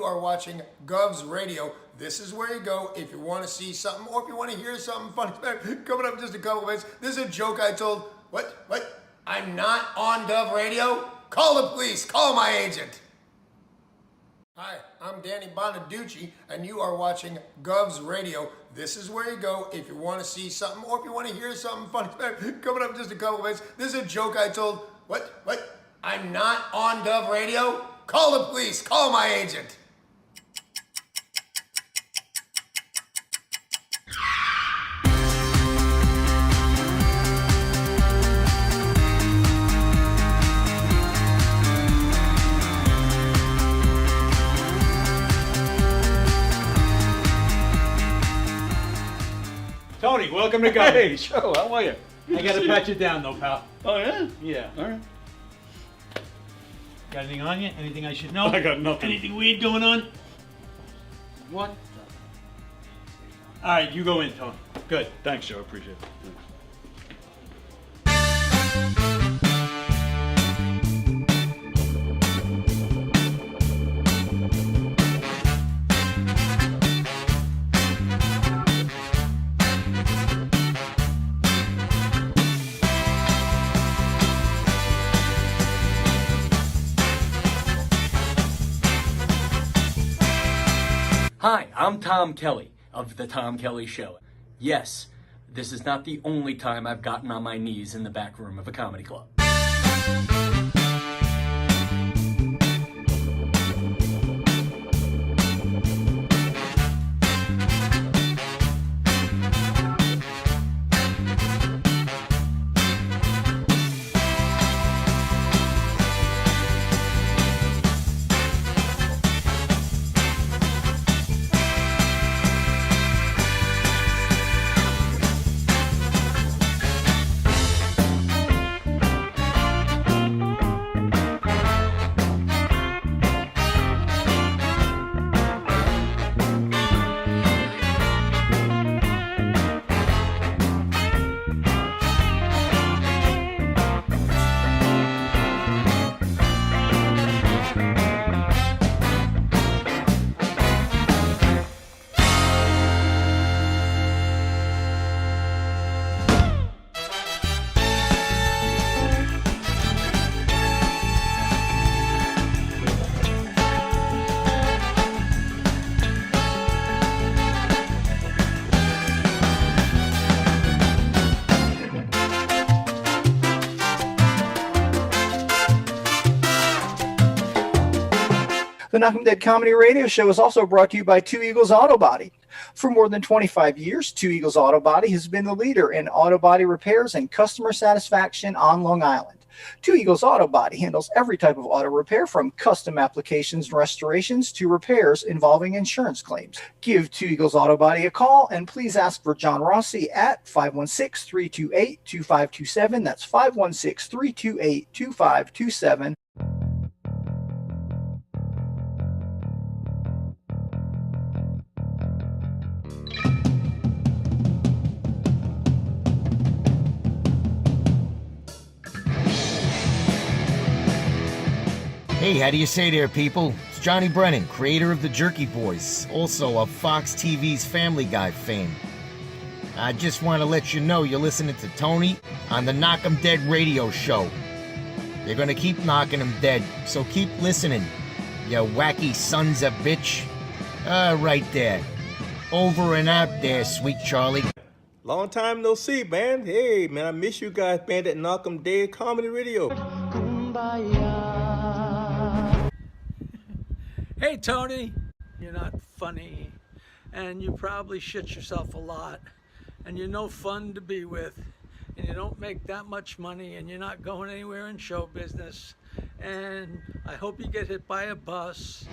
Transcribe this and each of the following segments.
are watching Gov's Radio. This is where you go if you want to see something or if you want to hear something funny. Coming up in just a couple minutes. This is a joke I told. What? I'm not on Gov Radio? Call the police. Call my agent. Hi, I'm Danny Bonaducci, and you are watching Gov's Radio. This is where you go if you want to see something or if you want to hear something funny. Coming up in just a couple minutes. This is a joke I told. What? I'm not on Gov Radio? Call the police. Call my agent. Tony, welcome to Go. Hey, Joe, how are you? I gotta pat you down though, pal. Oh, yeah? Yeah. All right. Got anything on you? Anything I should know? I got nothing. Anything weird going on? What? All right, you go in, Tony. Good. Thanks, Joe. Appreciate it. Hi, I'm Tom Kelly of The Tom Kelly Show. Yes, this is not the only time I've gotten on my knees in the back room of a comedy club. The Knockem Dead Comedy Radio Show is also brought to you by Two Eagles Auto Body. For more than 25 years, Two Eagles Auto Body has been the leader in auto body repairs and customer satisfaction on Long Island. Two Eagles Auto Body handles every type of auto repair, from custom applications and restorations to repairs involving insurance claims. Give Two Eagles Auto Body a call and please ask for John Rossi at 516-328-2527. That's 516-328-2527. Hey, how do you say there, people? It's Johnny Brennan, creator of the Jerky Boys, also of Fox TV's Family Guy fame. I just want to let you know you're listening to Tony on the Knockem Dead Radio Show. They're gonna keep knocking them dead, so keep listening, you wacky sons of bitch. Right there. Over and out there, sweet Charlie. Long time no see, man. Hey, man, I miss you guys, man, at Knockem Dead Comedy Radio. Hey, Tony, you're not funny, and you probably shit yourself a lot, and you're no fun to be with, and you don't make that much money, and you're not going anywhere in show business, and I hope you get hit by a bus.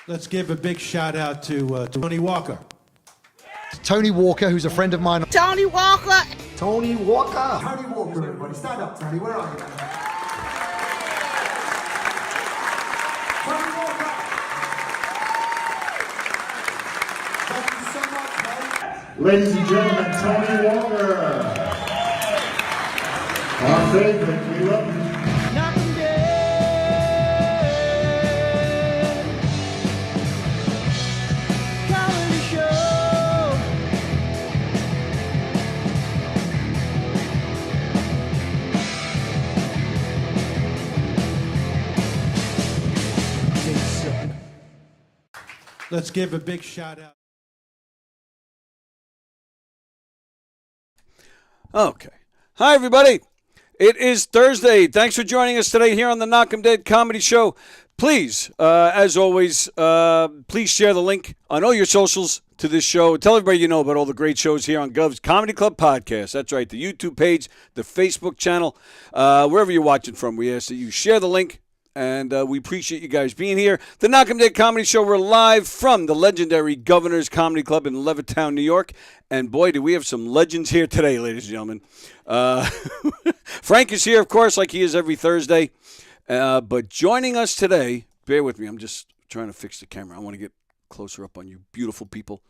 Let's give a big shout out to Tony Walker. Tony Walker, who's a friend of mine. Tony Walker! Tony Walker! Tony Walker, everybody. Stand up, Tony. Where are you? Tony Walker! Thank you so much, mate. Ladies and gentlemen, Tony Walker. Our favorite, we love you. Let's give a big shout out. Okay. Hi, everybody. It is Thursday. Thanks for joining us today here on the Knockem Dead Comedy Show. Please, as always, please share the link on all your socials to this show. Tell everybody you know about all the great shows here on Gov's Comedy Club Podcast. That's right, the YouTube page, the Facebook channel, wherever you're watching from. We ask that you share the link. And we appreciate you guys being here. The Knockem Dead Comedy Show, we're live from the legendary Governor's Comedy Club in Levittown, New York. And boy, do we have some legends here today, ladies and gentlemen. Frank is here, of course, like he is every Thursday. But joining us today, bear with me, I'm just trying to fix the camera. I want to get closer up on you beautiful people.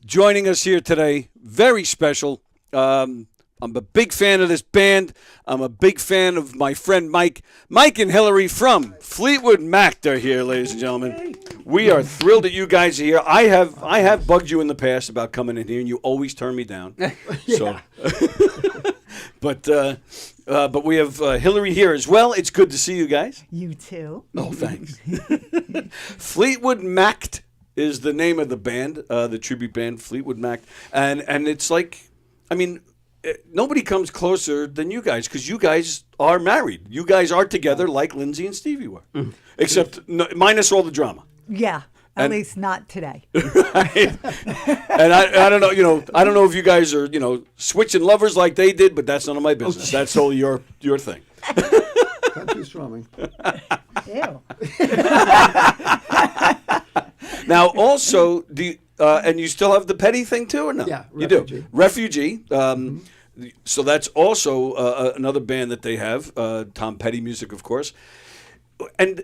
Joining us here today, very special. I'm a big fan of this band. I'm a big fan of my friend Mike. Mike and Hilary from Fleetwood Macked are here, ladies and gentlemen. We are thrilled that you guys are here. I have bugged you in the past about coming in here, and you always turn me down. So, but we have Hilary here as well. It's good to see you guys. You too. Oh, thanks. Fleetwood Macked is the name of the band, the tribute band, Fleetwood Macked, and it's like, I mean, nobody comes closer than you guys because you guys are married. You guys are together like Lindsay and Stevie were, except minus all the drama. Yeah, at least not today. Right? And I don't know, I don't know if you guys are, switching lovers like they did, but that's none of my business. That's all your thing. Country strumming. Ew. Now, also, and you still have the petty thing too, or no? Yeah, Refugee. You do. Refugee. So that's also another band that they have, Tom Petty music, of course. And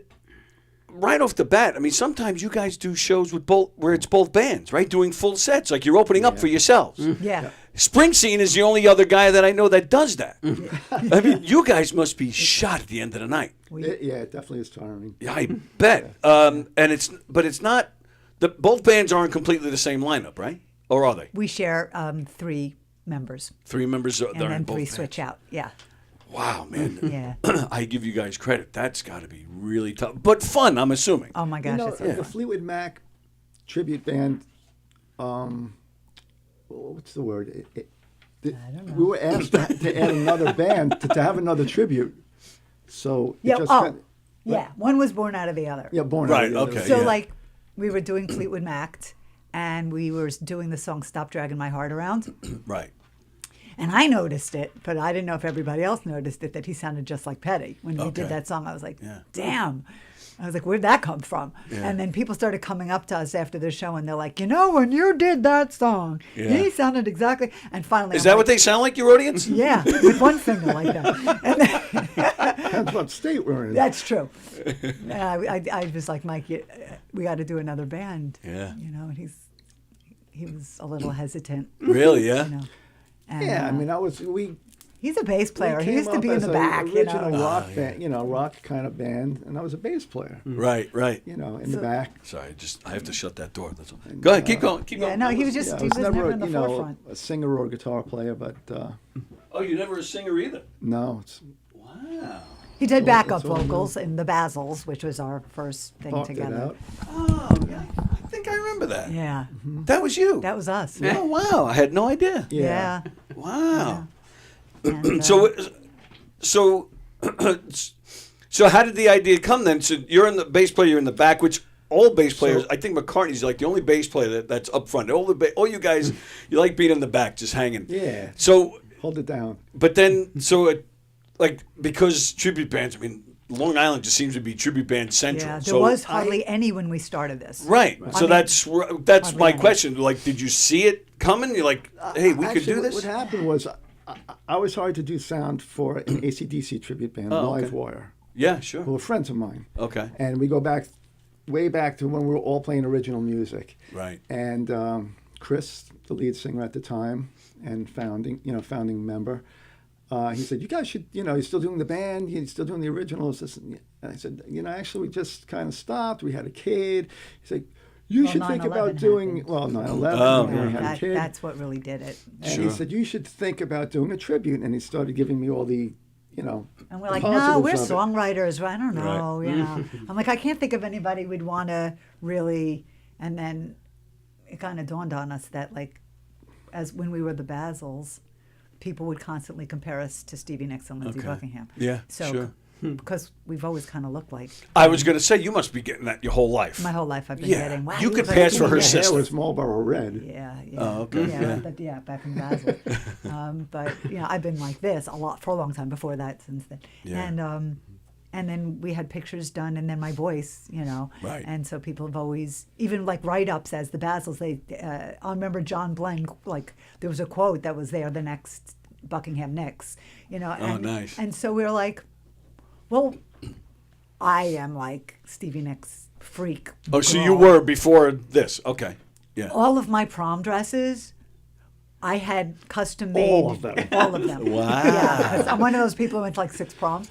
right off the bat, I mean, sometimes you guys do shows with where it's both bands, right? Doing full sets, like you're opening up for yourselves. Yeah. Springsteen is the only other guy that I know that does that. I mean, you guys must be shot at the end of the night. It definitely is tiring. Yeah, I bet. And it's not. Both bands aren't completely the same lineup, right? Or are they? We share 3 members. 3 members are and then in both 3 bands. switch out. Yeah. Wow, man. Yeah. I give you guys credit. That's got to be really tough, but fun, I'm assuming. Oh my gosh. The Fleetwood Mac tribute band. What's the word? I don't know. We were asked to add another band to have another tribute. So Yeah. just Yeah. One was born out of the other. Yeah, born right. out of the Okay. other. So yeah. like we were doing Fleetwood Macked, and we were doing the song "Stop Dragging My Heart Around." Right. And I noticed it, but I didn't know if everybody else noticed it, that he sounded just like Petty. When he did that song, I was like, damn. I was like, where'd that come from? Yeah. And then people started coming up to us after the show, and they're like, when you did that song, he sounded exactly. And finally, Is that what they sound like, your audience? Yeah, with one finger like that. And then, That's what state we're in. that's true. And I was like, Mike, we got to do another band. Yeah. And he was a little hesitant. Really, yeah? And, I mean, he's a bass player. He came used to up be in as the a back. Original rock band, rock kind of band, and I was a bass player. Right. In the back. Sorry, I have to shut that door. That's all. Go ahead, keep going. Keep going. No, he was just he was never in the forefront. A singer or guitar player, but Oh, you're never a singer either? no, it's Wow. He did backup it's all vocals in the Basils, which was our first thing talked it together. out. Oh, I think I remember that. Yeah, That was you. that was us. Oh, wow. I had no idea. Yeah. Wow. And, So how did the idea come then? So you're in the bass player, you're in the back, which all bass players, I think McCartney's like the only bass player that's up front. All you guys, you like being in the back, just hanging. Yeah. So, Hold it down. but then, because tribute bands, I mean, Long Island just seems to be tribute band central. yeah, there was hardly any when we started this. Right. So that's my any. question. Like, did you see it coming? You're like, hey, we could do this? What happened was I was hired to do sound for an AC/DC tribute band, Live Wire, Yeah, sure. who were friends of mine. Okay. And we go way back to when we were all playing original music. Right. And Chris, the lead singer at the time and founding member. He said, "You guys should, you're still doing the band, you're still doing the originals." And I said, "Actually, we just kind of stopped. We had a kid." He's like, "You should think about doing." Happened. Well, 9/11. We had a kid. That's what really did it. And he said, "You should think about doing a tribute." And he started giving me all the, And we're like, "No, we're songwriters. I don't know." Right. I'm like, I can't think of anybody we'd want to really. And then it kind of dawned on us that, like, as when we were the Basils, people would constantly compare us to Stevie Nicks and Lindsey Buckingham. Yeah, so, sure. Because we've always kind of looked like. I was going to say, you must be getting that your whole life. My whole life I've been Yeah. getting. Wow, You could look pass like for her Stevie Nicks. sister. hair was Marlboro red. Yeah. Oh, okay. Yeah, back in Basel. But I've been like this for a long time before that. Since then, Yeah. and then we had pictures done, and then my voice, Right. And so people have always, even like write-ups as the Basils. I remember John Blank. Like there was a quote that was there, the next Buckingham Nicks. Oh, nice. And so we were like, well, I am like Stevie Nicks freak. Oh, so girl. you were before this? Okay. Yeah. All of my prom dresses, I had custom made. All of them. All of them. Wow. Yeah, 'cause I'm one of those people who went to like 6 proms.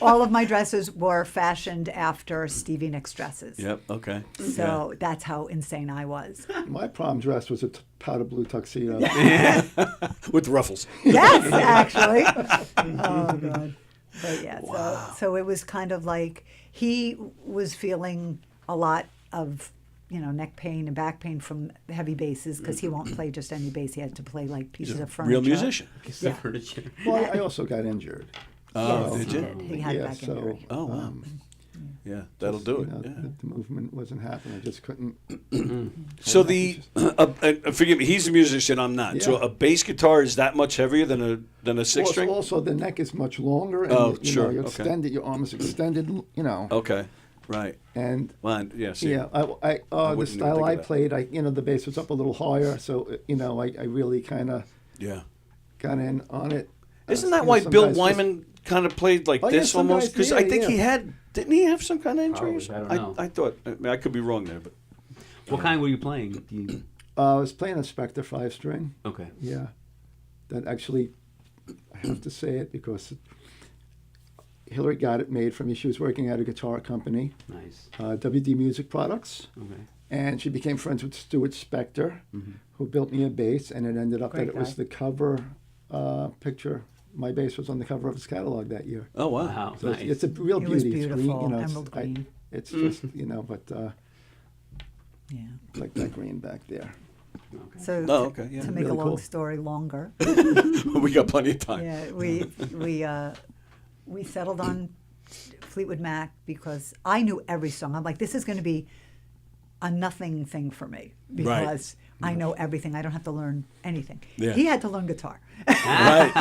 All of my dresses were fashioned after Stevie Nicks dresses. Yep. Okay. So that's how insane I was. My prom dress was a powder blue tuxedo. With ruffles. Yes, actually. Oh, God. But yeah, so it was kind of like he was feeling a lot of, neck pain and back pain from heavy basses because he won't play just any bass. He had to play like pieces of furniture. Real musician. Yeah. Well, I also got injured. Oh, Yes, did you? He had a back injury. Oh, wow. Yeah, that'll do it. Yeah. The movement wasn't happening. I just couldn't. So forgive me, he's a musician, I'm not. So Yeah. a bass guitar is that much heavier than a 6-string? Also, the neck is much longer. And Oh, you sure. You Okay. extend it. Your arm is extended. Okay, right. And Well, yeah, see. yeah, the wouldn't even style think I of that. played, the bass was up a little higher, so I really kind of got in on it. Isn't that why Bill sometimes Wyman kind of played like Oh, yeah, this some almost? guys- Because yeah, I think yeah. didn't he have some kind of injury? or Probably, I something? don't know. I thought, I could be wrong there, but. What kind were you playing? Do you... I was playing a Spectre 5-string. Okay. Yeah, that actually, I have to say it because Hilary got it made for me. She was working at a guitar company, Nice. WD Music Products, Okay. and she became friends with Stuart Spector, who built me a bass, and it ended up Great that it was guy. the cover picture. My bass was on the cover of his catalog that year. Oh, wow. Wow. So Nice. it's a real It was beauty. It's green, beautiful, it's- emerald green. It's just, but Yeah. like that green back there. So Oh, okay, yeah. to make Really a long cool. story longer, We got plenty of time. yeah, we settled on Fleetwood Mac because I knew every song. I'm like, this is going to be a nothing thing for me because I know everything. I don't have to learn anything. Yeah. He had to learn guitar. Right.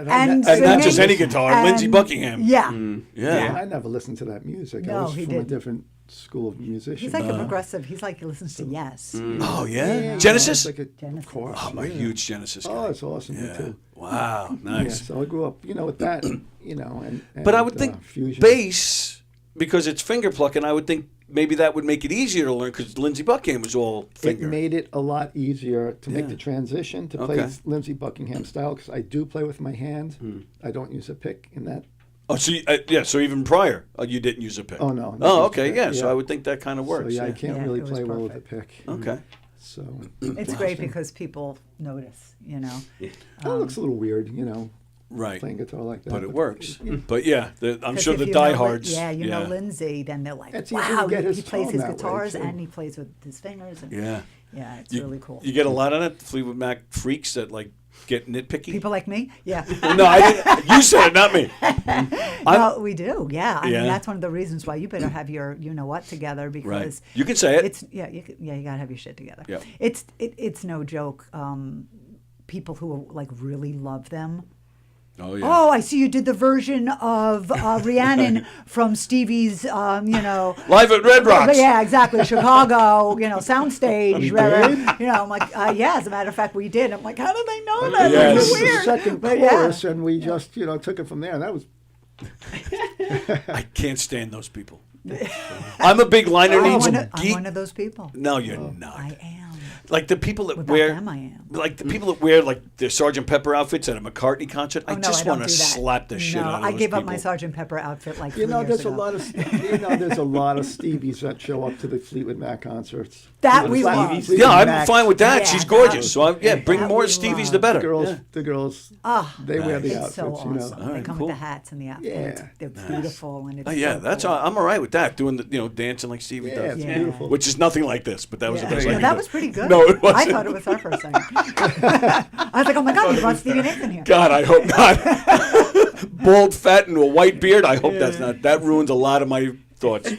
and not just singing, any guitar, Lindsey and- Buckingham. Yeah. Yeah. I never listened to that music. I No, was he from a didn't. different school of musicians. He's like a progressive. He's like he listens to Yes. Oh, yeah? Yeah, Genesis? it's like Genesis. Of course. Oh, I'm a yeah. huge Genesis guy. Oh, it's awesome. Me Yeah. too. Wow, Yeah, nice. so I grew up, with that, and But I would think fusion. bass, because it's finger plucking, I would think maybe that would make it easier to learn because Lindsey Buckingham was all It finger. made it a lot easier to make Yeah. the transition to play Okay. Lindsey Buckingham style because I do play with my hand. I don't use a pick in that. Oh, so so even prior, you didn't use a pick. Oh, no, Oh, no, okay, yeah, yeah. So yeah. I would think that kind of works. So I can't Yeah, really it was play well with a perfect. pick. Okay. So It's great because people notice. That looks a little weird, Right. playing guitar like that. But it works. But yeah, I'm 'Cause sure if the you know diehards. know Lindsay, then they're like, It's easy to wow, get his he plays tone his that way, guitars too. and he plays with his fingers. And Yeah. Yeah, it's You- really cool. You get a lot of that, Fleetwood Mac freaks that like get nitpicky. People like me? Yeah. No, I didn't. You said it, not me. No, we do. Yeah. I Yeah. mean, that's one of the reasons why you better have your you know what together because You can say it. It's you gotta have your shit together. Yeah. It's no joke. People who like really love them. Oh yeah. Oh, I see you did the version of Rhiannon from Stevie's, Live at Red Rocks. Yeah, exactly. Chicago, soundstage. I'm like, yeah, as a matter of fact, we did. I'm like, how did they know that? Yes. That's The weird. second But yeah. chorus, and we just took it from there. And that was I can't stand those people. I'm a big liner I'm needs I'm one of those people. No, you're not. I am. Like the people that Without wear, them, I am. like the people that wear like their Sgt. Pepper outfits at a McCartney concert. I Oh, no, just don't want to do that. slap the shit No, out of I those gave up people. my Sgt. Pepper outfit like 3 You know, years there's ago. a lot of there's a lot of Stevies that show up to the Fleetwood Mac concerts. That we love. Fleetwood Yeah, I'm Mac. fine with that. Yeah, She's that- gorgeous. So bring that more we Stevies, love. the better. The girls, Ah, they wear the it's outfits. so awesome. You know. All They right, come cool. with the hats and the outfits. Yeah. They're beautiful and it's Oh, yeah, so that's cool. I'm all right with that. Doing the dancing like Stevie Yeah, does. it's beautiful. Which is nothing like this, but that was the best. I Yeah, could that do. was pretty good. No, it wasn't. I thought it was our first thing. I was like, oh my God, you brought Stevie Nathan here. God, I hope not. Bald, fat, and a white beard. I hope that's not. That ruins a lot of my thoughts.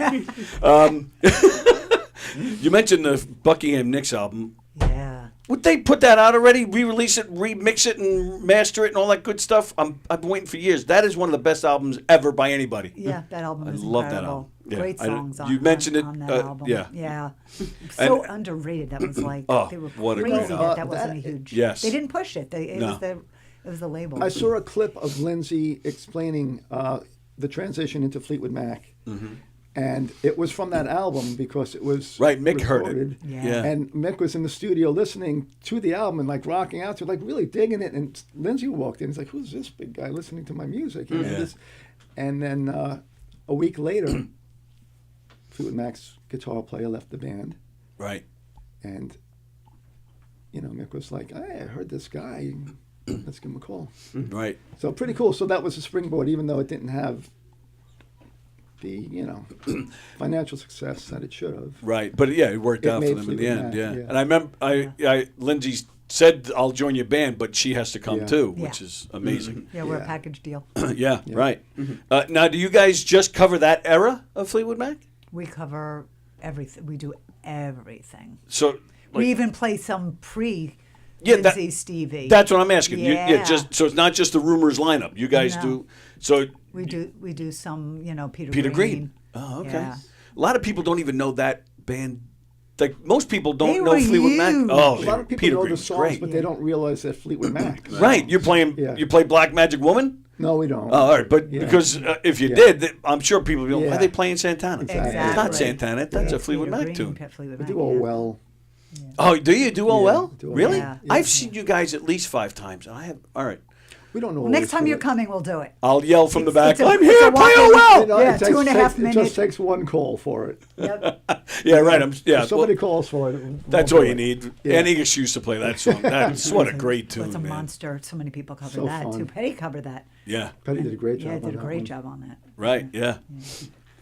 You mentioned the Buckingham Nicks album. Yeah. Would they put that out already? Re-release it, remix it, and master it, and all that good stuff? I've been waiting for years. That is one of the best albums ever by anybody. Yeah, that album I is love that incredible. album. Yeah, Great songs you mentioned it. on that album. Yeah. Yeah. So And- underrated. That was like, Oh, they were what a crazy great that album. that wasn't a huge. Yes. They didn't push it. It No. was the label. I saw a clip of Lindsay explaining the transition into Fleetwood Mac. Mm-hmm. And it was from that album because it was Right, Mick heard it. recorded. Yeah. And Mick was in the studio listening to the album and like rocking out to it, like really digging it. And Lindsay walked in. He's like, "Who's this big guy listening to my music?" You know, Yeah. and then a week later, Fleetwood Mac's guitar player left the band. Right. And Mick was like, "Hey, I heard this guy. Let's give him a call." Right. So pretty cool. So that was a springboard, even though it didn't have the financial success that it should have. Right, but yeah, it worked It out for made them in the Fleetwood end. Mac, Yeah. yeah. And I remember, Lindsay said, "I'll join your band," but she has to come Yeah. too, Yeah. which is amazing. Yeah, we're a Yeah. package deal. Yeah, right. Now, do you guys just cover that era of Fleetwood Mac? We cover everything. We do everything. So, We even play some pre Yeah, Lindsay Stevie. that's what I'm asking. Yeah. Just so it's not just the Rumors lineup. You guys No. do. So we do some, Peter Green. Oh, okay. Yeah. A lot of people don't even know that band. Like most people don't They know were Fleetwood Mac. huge. Oh, A lot of people Peter know Green the was songs, great. but they don't realize that Fleetwood Mac. Right, you're playing. Yeah. You play Black Magic Woman. No, we don't. Oh, all right, but Yeah. because if you Yeah. did, I'm sure people would be like, why Yeah. are they playing Santana? Exactly. It's not Santana. That's a Fleetwood Peter Mac Green, tune. Fleetwood We Mac, do all yeah. well. Oh, do you do all Yeah, well? do all Really? well. Yeah. I've seen you guys at least 5 times. I have. All right. We don't know. Well, next time you're coming, we'll do it. I'll yell from the back. It's a- I'm it's here. a Play walking- all well. Yeah, it takes, 2.5 It minutes. just takes one call for it. Yep. Yeah, right. Yeah. If somebody well, calls for it. that's we'll all do you it. need. Yeah. Annie used to play that song. That's what a great Well, tune, it's a man. monster. So many people cover So that fun. too. Petty covered that. Yeah. Petty did a great job. Yeah, on did a that great one. job on that. Right. Yeah.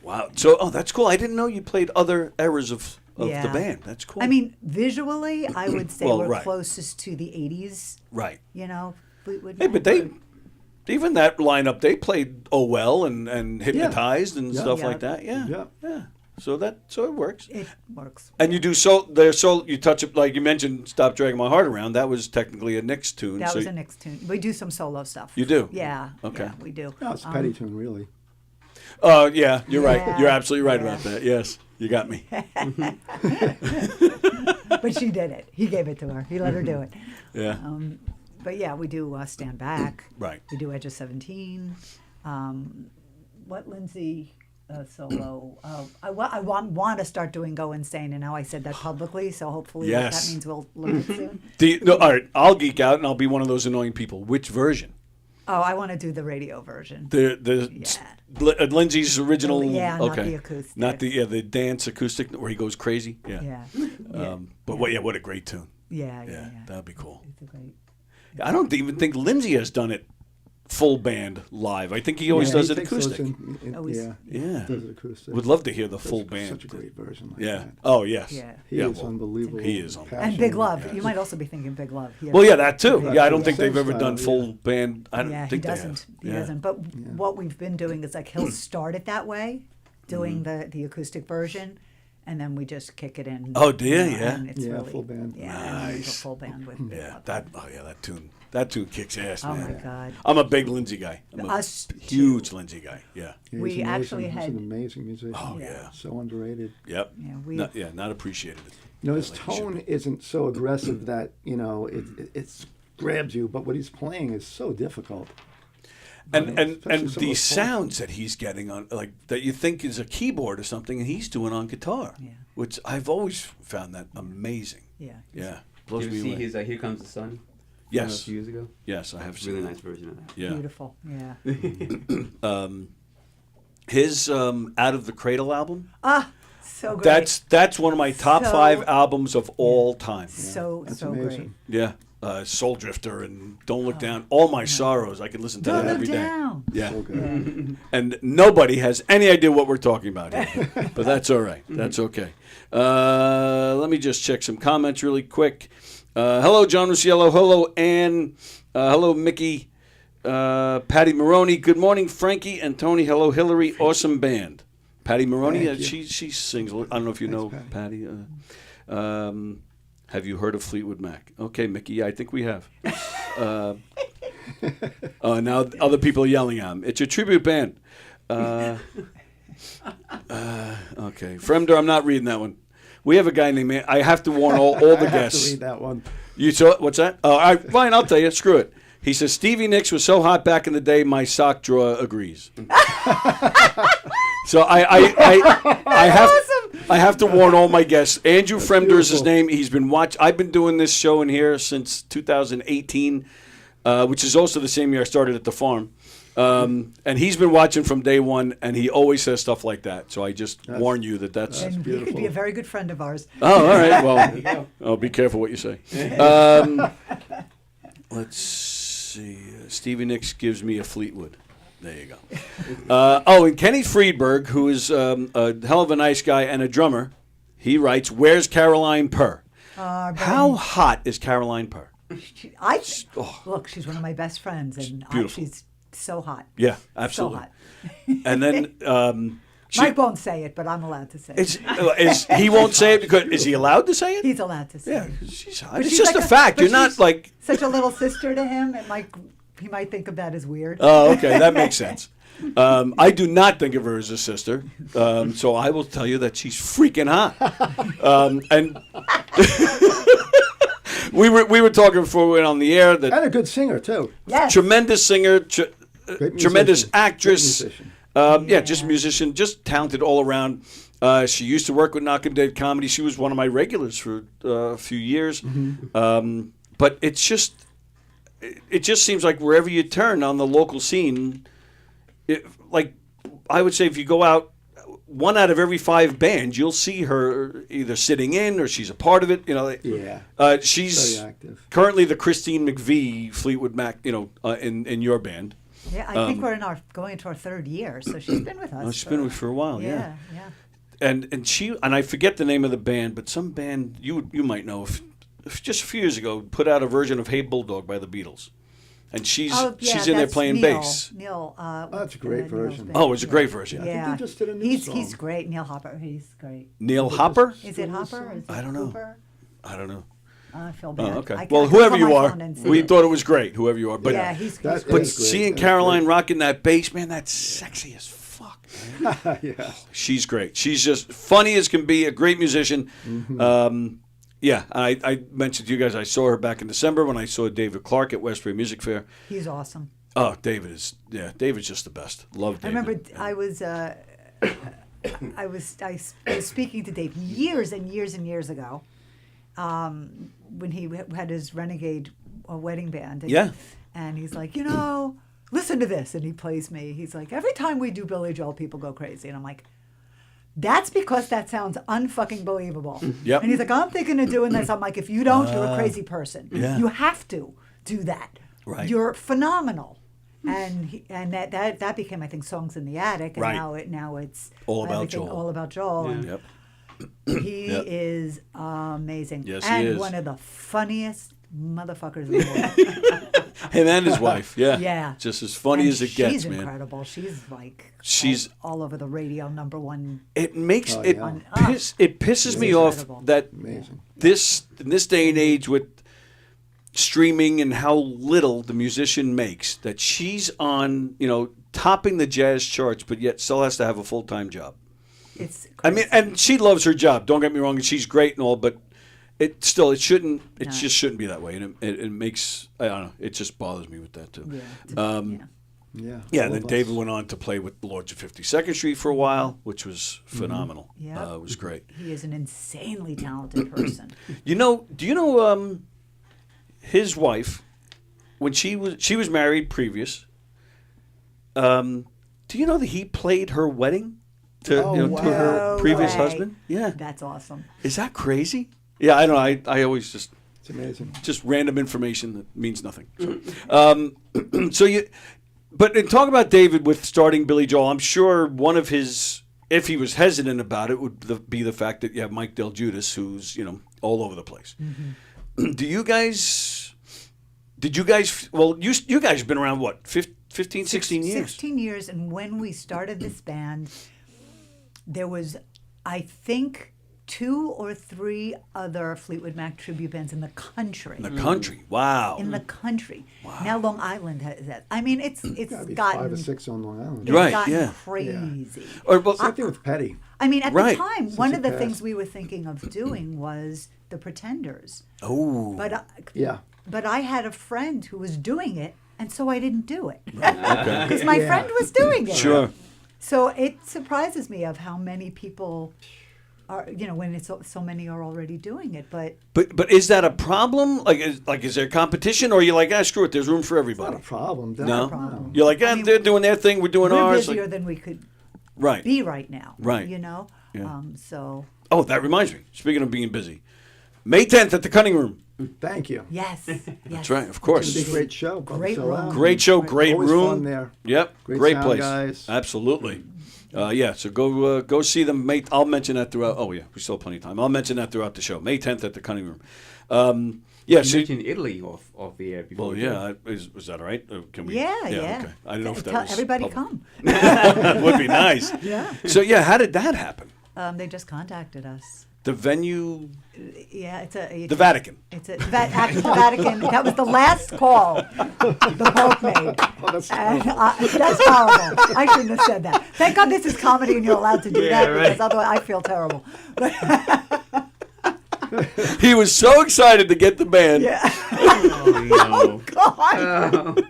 Wow. So, that's cool. I didn't know you played other eras of Yeah. the band. That's cool. I mean, visually, I would say Well, we're right. closest to the '80s. right. Fleetwood. Hey, Mac. but even that lineup, they played "Oh Well" and "Hypnotized" and Yeah. stuff Yeah. like that. Yeah, Yeah. yeah. So it works. It works. And you do you touch it like you mentioned. "Stop Dragging My Heart Around." That was technically a Knicks tune. That so was a Knicks tune. We do some solo stuff. You do? Yeah. Okay. Yeah, we do. No, it's a Petty tune, really. Yeah, you're right. Yeah. You're absolutely right Yeah. about that. Yes, you got me. But she did it. He gave it to her. He let her do it. Yeah. But yeah, we do Stand Back. Right. We do Edge of 17. What Lindsay solo? I want to start doing Go Insane, and now I said that publicly, so hopefully Yes. that means we'll learn it soon. All right, I'll geek out and I'll be one of those annoying people. Which version? Oh, I want to do the radio version. Lindsay's original. Yeah, not okay. the acoustic. Not the dance acoustic where he goes crazy. Yeah. Yeah. But what a great tune. Yeah. That'd be cool. It's a great. I don't even think Lindsay has done it full band live. I think he always Yeah, does he it takes those acoustic. Always. Yeah. Does it acoustic. Would love to hear the Such- full band. Such a great version. Like Yeah. that. Oh yes. Yeah. He is unbelievable. He is unbelievable. And Big Passionate. Love. Yes. You might also be thinking Big Love. He has- Well, yeah, that too. Right. Yeah, I don't think Same they've ever done style, full band. I don't Yeah, he think doesn't. they have. He Yeah. doesn't. But what we've been doing is like he'll start it that way, doing the acoustic version, and then we just kick it in. Oh, do you? Yeah. And it's Yeah, really, full band. Yeah, and we do a Nice. full band with. Big Yeah, Love. that tune kicks ass, Oh man. my God. I'm a big Lindsay guy. I'm a Us huge Lindsay guy. Yeah. Yeah, We he's amazing. actually He's had- an amazing musician. Oh, yeah. So underrated. Yep. Yeah, not appreciated. His Like he should tone be. isn't so aggressive that it grabs you, but what he's playing is so difficult. And Especially some of the those sounds that he's getting on, like that you think is a keyboard or something, and he's doing on guitar, which I've always found that amazing. Yeah. Yeah. Did you see his Here Comes the Sun? Yes. A few years ago? Yes, I have seen really that. nice version of that. Yeah. Beautiful. Yeah. His Out of the Cradle album. So great. That's one of my top 5 albums of all time. So great. Yeah. Soul Drifter and Don't Look Down. All My Sorrows. I can listen to that every day. Yeah. And nobody has any idea what we're talking about here. But that's all right. That's okay. Let me just check some comments really quick. Hello, John Rusiello. Hello, Ann. Hello, Mickey. Patty Maroney. Good morning, Frankie and Tony. Hello, Hilary. Awesome band. Patty Maroney. She sings. I don't know if you know Patty. Have you heard of Fleetwood Mac? Okay, Mickey. Yeah, I think we have. Now other people are yelling at him. It's a tribute band. Okay, Fremder. I'm not reading that one. We have a guy named. I have to warn all the guests. I have to read that one. You saw what's that? Oh, all right, fine. I'll tell you. Screw it. He says Stevie Nicks was so hot back in the day. My sock drawer agrees. So I have to warn all my guests. Andrew Fremder is his name. He's been I've been doing this show in here since 2018, which is also the same year I started at the farm. And he's been watching from day one, and he always says stuff like that. So I just warn you that's and beautiful. He could be a very good friend of ours. Oh, all right. Well, be careful what you say. Let's see. Stevie Nicks gives me a Fleetwood. There you go. And Kenny Friedberg, who is a hell of a nice guy and a drummer, he writes, "Where's Caroline Purr?" How hot is Caroline Purr? Look, she's one of my best friends, and she's so hot. Yeah, absolutely. So hot. And then Mike won't say it, but I'm allowed to say it. He won't say it because is he allowed to say it? He's allowed to say it. She's hot. It's just a fact. You're not like such a little sister to him. He might think of that as weird. Oh, okay, that makes sense. I do not think of her as a sister, so I will tell you that she's freaking hot. And we were talking before we went on the air that and a good singer too. Yes. Tremendous singer, tremendous actress. Musician. Just musician, just talented all around. She used to work with Knockem Dead Comedy. She was one of my regulars for a few years. Mm-hmm. But it just seems like wherever you turn on the local scene, like I would say, if you go out, 1 out of every 5 bands, you'll see her either sitting in or she's a part of it. She's very active. Currently the Christine McVie Fleetwood Mac. In your band. Yeah, I think we're going into our 3rd year, so she's been with us. Oh, she's been with us for a while. Yeah. And I forget the name of the band, but some band you might know. If just a few years ago, put out a version of "Hey Bulldog" by the Beatles, and she's in there playing bass. Neil, that's a great version. Oh, it's a great version. Yeah, I think they just did a new song. He's great. Neil Hopper, he's great. Neil Hopper? Is it Hopper? Is it I don't know. Cooper? I don't know. I feel bad. Oh, okay. I whoever you are, we thought it was great. Whoever you are, but yeah, he's but great. seeing Caroline rocking that bass, man, that's sexy as fuck. Yeah, she's great. She's just funny as can be. A great musician. Mm-hmm. I mentioned to you guys I saw her back in December when I saw David Clark at Westbury Music Fair. He's awesome. Oh, David's just the best. Love David. I remember I was speaking to Dave years and years and years ago. When he had his Renegade wedding band. And he's like, listen to this. And he plays me. He's like, every time we do Billy Joel, people go crazy. And I'm like, that's because that sounds unfucking believable. Yep. And he's like, I'm thinking of doing this. I'm like, if you don't, you're a crazy person. Yeah. You have to do that. Right. You're phenomenal. And that became, I think, Songs in the Attic. And right. now it's All About Joel. All About Joel. Yeah. Yep. He is amazing. Yes, and he is. One of the funniest motherfuckers in the world. Him and his wife, yeah. Yeah. Just as funny as it gets, man. She's incredible. She's all over the radio, #1. It makes it pisses me off that in this day and age with streaming and how little the musician makes, that she's on, topping the jazz charts, but yet still has to have a full-time job. It's crazy. I mean, and she loves her job. Don't get me wrong, and she's great and all, but it just shouldn't be that way. And it makes, I don't know, it just bothers me with that too. Yeah. Yeah. Yeah, all and then of us. David went on to play with the Lords of 52nd Street for a while, which was phenomenal. Yeah. It was great. He is an insanely talented person. Do you know his wife, when she was married previous, do you know that he played her wedding to her previous husband? Yeah. That's awesome. Is that crazy? Yeah, I don't know. I always just... It's amazing. Just random information that means nothing. So, but in talking about David with starting Billy Joel, I'm sure one of his, if he was hesitant about it, would be the fact that you have Mike Del Giudice, who's all over the place. Mm-hmm. Did you guys? Well, you guys have been around what, 15, 16 years? 16 years, and when we started this band, there was, I think, 2 or 3 other Fleetwood Mac tribute bands in the country. In the country, wow. In the country. Wow. Now Long Island has that. I mean, it's gotten gotten 5 or 6 on Long Island. It's gotten crazy. Yeah. Or same thing with Petty. I mean, at the time, Since one he of the passed. things we were thinking of doing was the Pretenders. Oh. But yeah. But I had a friend who was doing it, and so I didn't do it because my friend was doing it. Sure. So it surprises me of how many people are, when it's so many are already doing it. But is that a problem? Is there competition, or are you like, screw it, there's room for everybody? Not a problem. No? problem. You're like, they're doing their thing, we're doing we're ours. busier than we could Right. be right now. Right. Yeah. So. Oh, that reminds me. Speaking of being busy, May 10th at the Cunning Room. Thank you. Yes. That's right, of course. It's a great show. Great room. Great show, great Always room. fun there. Yep, Great great sound place. guys. Absolutely. So go see them. I'll mention that throughout. Oh yeah, we still have plenty of time. I'll mention that throughout the show. May 10th at the Cunning Room. You mentioned Italy off the air before. Well, yeah. Was that all right? Can we? Yeah. Okay. I didn't know if that was everybody public. come. Would be nice. Yeah. So how did that happen? They just contacted us. The venue. Yeah, The Vatican. It's the Vatican. That was the last call the Pope made. Oh, that's that's horrible. I shouldn't have said that. Thank God this is comedy and you're allowed to do that because otherwise I feel terrible. He was so excited to get the band. Yeah. Oh, God.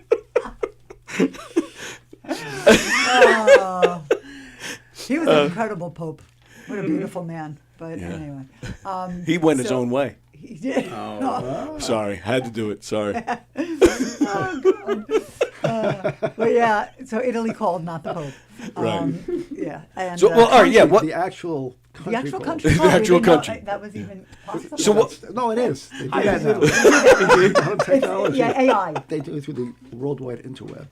He was an incredible Pope. What a beautiful man. But anyway. He went his own way. He did. Sorry, had to do it. Sorry. But yeah, so Italy called, not the Pope. Right. Yeah. And, So, all right, yeah. What? The actual country. The actual code. country. The code, we actual didn't know country. that was even possible. So what? No, it is. They do that now. Technology. Yeah, AI. They do it through the worldwide interweb.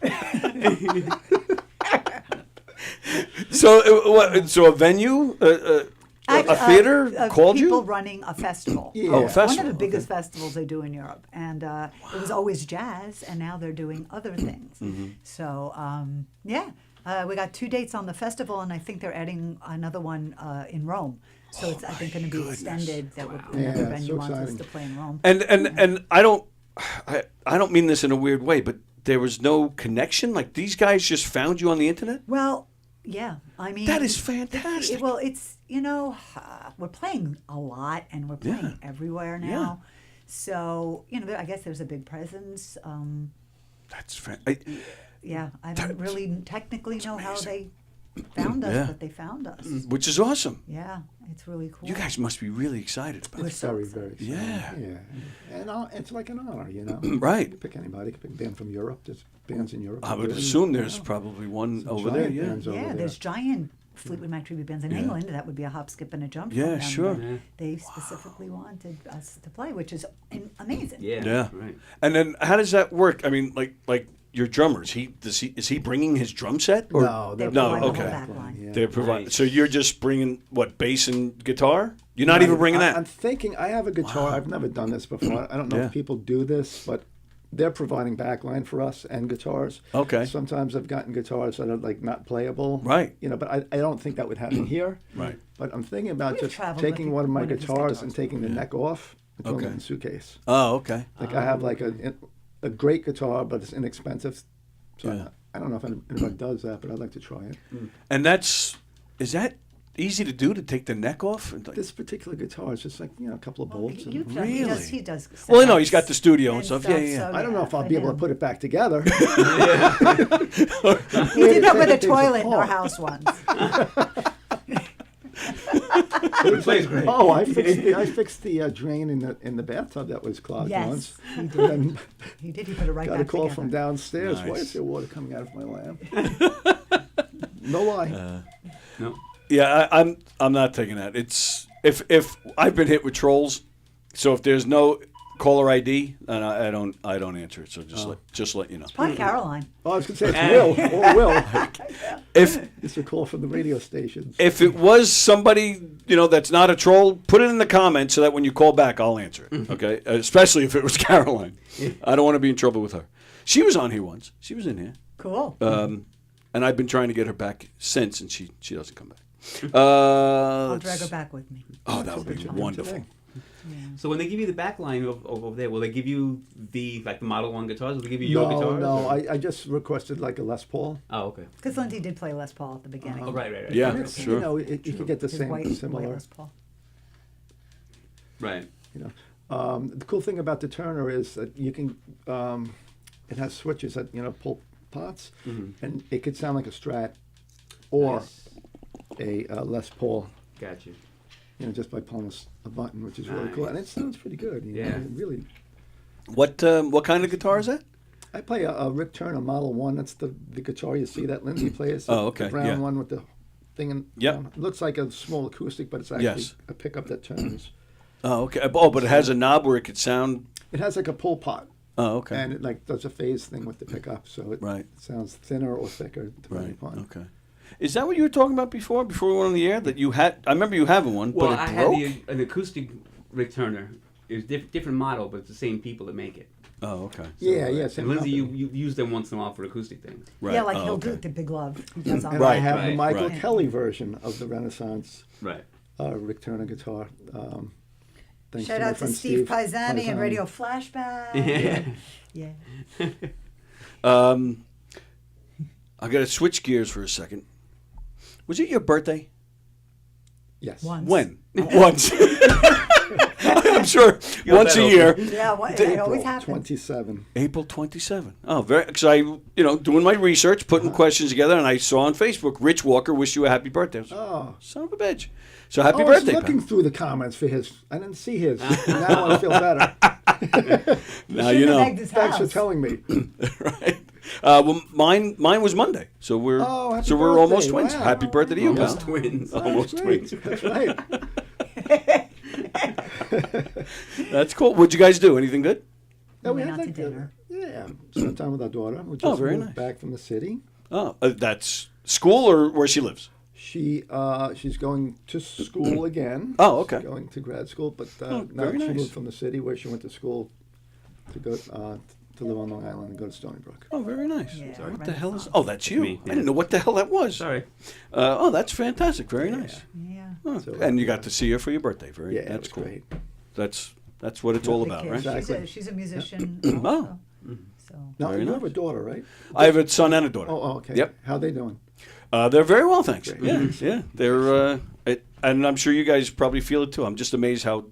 So a venue, a theater called people you? running a festival. Yeah. Oh, a festival. One of the biggest festivals they do in Europe, and it was always jazz, and now they're doing other things. Mm-hmm. So we got 2 dates on the festival, and I think they're adding another one in Rome. So it's I think going to be extended. That another Yeah, venue so wants us exciting. to play in Rome. And I don't mean this in a weird way, but there was no connection. Like these guys just found you on the internet. Well, yeah, I mean That is fantastic. Well, it's we're playing a lot and we're playing everywhere now, Yeah. so I guess there's a big presence. That's Yeah, I don't really technically know how they found us, Yeah. but they found us. which is awesome. Yeah, it's really cool. You guys must be really excited about We're it. so Very, excited. very. Yeah. Yeah. And it's like an honor, Right. You can pick anybody. You can pick a band from Europe. There's bands in Europe. I would assume there's probably one Some over there. giant Yeah. bands over Yeah, there. there's giant Fleetwood Mac tribute bands in England. That would be a hop, skip, and a jump. Yeah, from them, sure. but Yeah. They specifically wanted us to play, which is amazing. Yeah. Yeah. Right. And then how does that work? I mean, like your drummers. Is he bringing his drum set? Or? No, They they're provide the whole okay. back line. Yeah. They're providing. Nice. So you're just bringing what, bass and guitar? You're not even bringing that. I'm thinking. I have a guitar. I've never done this before. I don't know Yeah. if people do this, but they're providing backline for us and guitars. Okay. Sometimes I've gotten guitars that are like not playable. Right. But I don't think that would happen here. Right. But I'm thinking about We've just traveled taking with one of my one of his guitars and guitars taking the neck off and throwing it Okay. in a suitcase. Oh, okay. Like I have like a great guitar, but it's inexpensive. So Yeah. I don't know if anybody does that, but I'd like to try it. And is that easy to do to take the neck off? This particular guitar is just like a couple of bolts. He does. Well, I know he's got the studio and stuff. stuff, Yeah. so I don't know if I'll be able to put it back together. We did that with a toilet in our house once. It plays great. Oh, I fixed the drain in the bathtub that was clogged once. He did. And He did. He put it right got back a call together. from downstairs. Nice. Why is there water coming out of my lamp? No lie. No. Yeah, I'm not taking that. It's if I've been hit with trolls, so if there's no caller ID, and I don't answer it. So just let you know. Probably Caroline. Oh, I was going to say it's Will. Or Will. If It's a call from the radio station. if it was somebody that's not a troll, put it in the comments so that when you call back, I'll answer it. Okay, especially if it was Caroline. I don't want to be in trouble with her. She was on here once. She was in here. Cool. And I've been trying to get her back since, and she doesn't come back. I'll drag her back with me. Oh, that would be wonderful. So when they give you the back line over there, will they give you the Model 1 guitars? Will they give you your guitars? No, or- I just requested like a Les Paul. Oh, okay. Because Lindsay did play Les Paul at the beginning. Oh, right. Yeah, And it's, sure. you can get the His same white similar. Les Paul. Right. The cool thing about the Turner is that you can. It has switches that pull pots, and it could sound like a Strat or a Les Paul. Got you. Just by pulling a button, which is really cool, and it sounds pretty good. Yeah. Really. What kind of guitar is that? I play a Rick Turner Model 1. That's the guitar you see that Lindsay plays. Oh, okay, The brown yeah. one with the thing. It looks like a small acoustic, but it's actually a pickup that turns. Oh, okay. Oh, but it has a knob where it could sound. It has like a pull pot. Oh, okay. And it does a phase thing with the pickup, so it sounds thinner or thicker depending upon. Okay. Is that what you were talking about before we went on the air? That you had? I remember you having one, Well, but I it broke. had an acoustic Rick Turner. It was different model, but it's the same people that make it. Oh, okay. Yeah. And Lindsay, you use them once in a while for acoustic things. Right. Yeah, like Oh, he'll okay. do the Big Love. He does on And I have the right, Michael right. Kelly version of the Renaissance Right. Rick Turner guitar. Thanks Shout to my out to friend Steve Paisani and Radio Flashback. Yeah. I got to switch gears for a second. Was it your birthday? Yes. Once. When? Once. I'm sure once a year. Yeah, it always happens. 27. April 27. Oh, very. Because I, doing my research, putting questions together, and I saw on Facebook, Rich Walker wish you a happy birthday. I was like, Oh. son of a bitch. So happy I was birthday, looking pal. through the comments for his. I didn't see his. Now I feel better. Now you know. Thanks for telling me. Right. Well, mine was Monday, so we're happy we're almost birthday. twins. Wow. Happy birthday to you, Almost pal. twins. Almost Great. twins. That's right. That's cool. What'd you guys do? Anything good? No, We went out to like dinner. spent time with our daughter. We just very moved nice. back from the city. Oh, that's school or where she lives? She's going to school again. Oh, okay. Going to grad school, but now very she nice. moved from the city where she went to school to go to live on Long Island and go to Stony Brook. Oh, very nice. Yeah, What the hell is? Oh, that's you. me, I didn't know what the hell that was. Sorry. Oh, that's fantastic. Very nice. Yeah. Oh, So, and you got to see her for your birthday. Very. Yeah, it That's was cool. great. That's what it's all Big about, kid. right? Exactly. She's a musician. Oh. Also. So. Now, Very you nice. have a daughter, right? I have a son and a daughter. Oh, okay. Yep. How they doing? They're very well, thanks. Great. Yeah, yeah. They're and I'm sure you guys probably feel it too. I'm just amazed how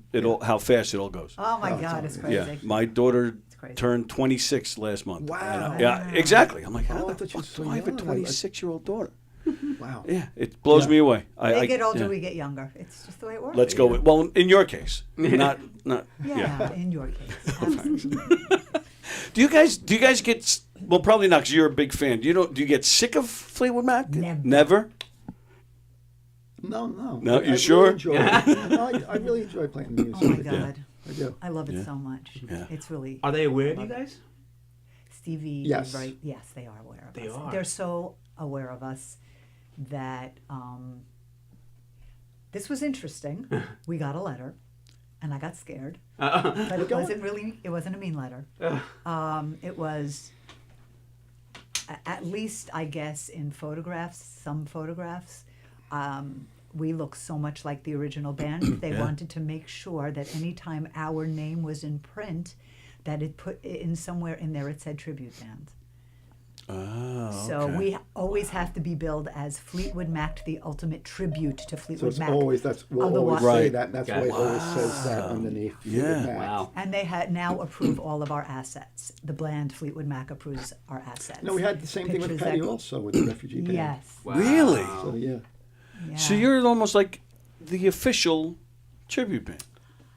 fast it all goes. Oh my God, it's crazy. Yeah, my daughter crazy. turned 26 last month. Wow. And, yeah, exactly. I'm like, how Oh, I the thought you fuck were do so I have a young. 26-year-old daughter? Wow. Yeah, it blows me away. They get older, yeah. we get younger. It's just the way it works. Let's go with, well, in your case, not. Yeah, in your case. Absolutely. Do you guys get? Well, probably not, because you're a big fan. Do you get sick of Fleetwood Mac? Never. No. No, you I sure? Really enjoy it. No, I really enjoy playing the music. Oh my God. I do. I love it so much. Yeah. It's really. Are they aware of you guys? Stevie, Yes. right? Yes, they are aware of They us. are. They're so aware of us that this was interesting. We got a letter, and I got scared. But it wasn't really. It wasn't a mean letter. It was. At least, I guess, in photographs, some photographs, we look so much like the original band. They wanted to make sure that anytime our name was in print, that it put in somewhere in there it said tribute band. Oh, So okay. we always have to be billed as Fleetwood Macked, the ultimate tribute to So Fleetwood it's Mac. always, we'll always Otherwise- say that. That's why it always says that underneath. Yeah. Mac. Wow. And they now approve all of our assets. The bland Fleetwood Mac approves our assets. No, we had the same thing with Pictures Petty that- also with the refugee band. Yes. Really? So yeah. Yeah. So you're almost like the official tribute band.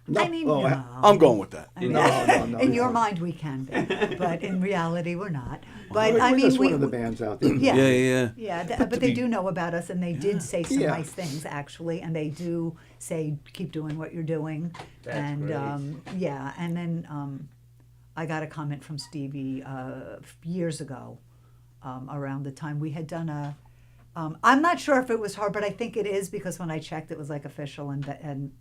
No, I mean, oh, no. I'm going with that. I mean, No, in your no. mind, we can be, but in reality, we're not. But We're I mean, just we one of the bands out there. Yeah, Yeah. but they do know about us, and they did say some Yeah. nice things actually, and they do say keep doing what you're doing, and yeah, and then I got a comment from Stevie years ago, around the time we had done a. I'm not sure if it was her, but I think it is because when I checked, it was like official and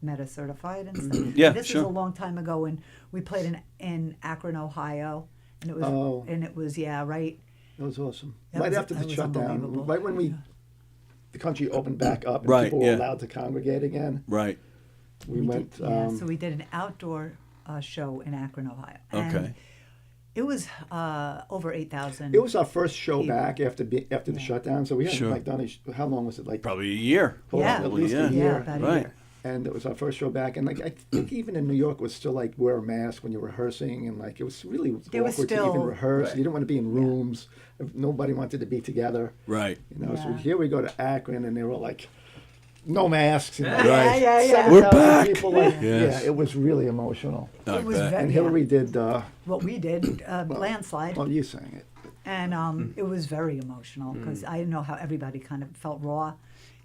Meta certified and stuff. Yeah, this sure. was a long time ago when we played in Akron, Ohio, and it was right. That was awesome. That Right was- after that the was shutdown, unbelievable. right when the country opened back up and Right, people were yeah. allowed to congregate again, Right. we went. So we did an outdoor show in Akron, Ohio. And Okay. it was over 8,000. It was our first show people. back after the shutdown, so we hadn't Sure. like done it. How long was it? Like Probably a year. Yeah. at least Yeah. a year. about a Right. year. And it was our first show back, and like I think even in New York it was still like wear a mask when you're rehearsing, and like it was really There was awkward to even still- rehearse. You didn't want to be in rooms. Nobody wanted to be together. Right. You know, so Yeah. here we go to Akron, and they were like, no masks. You know, Right. Yeah. 7,000 We're back. people, like, Yes. Yeah, it was really emotional. I It was bet. very- And Hilary did. What we did, landslide, Well, you sang it. and it was very emotional because I didn't know how everybody kind of felt raw,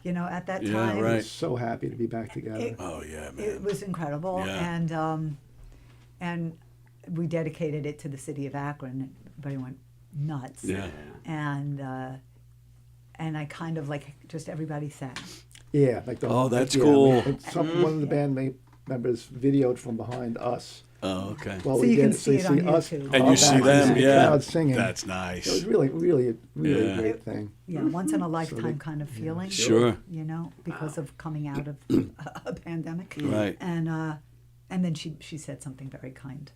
at that Yeah, time. I right. was so happy to be back together. It- Oh yeah, man. It was incredible, Yeah. and we dedicated it to the city of Akron. Everybody went nuts. Yeah. And I kind of like just everybody sang. Yeah, like the. Oh, that's yeah, cool. One of the band members videoed from behind us. Oh, okay. While So we you did can it. So see you it on see us, YouTube. And our you see back, them, the yeah. crowd singing. That's It was nice. really, really, really Yeah. a great thing. Yeah, once in a lifetime they- kind of feeling. Sure. Because of coming out of a pandemic. Right. And then she said something very kind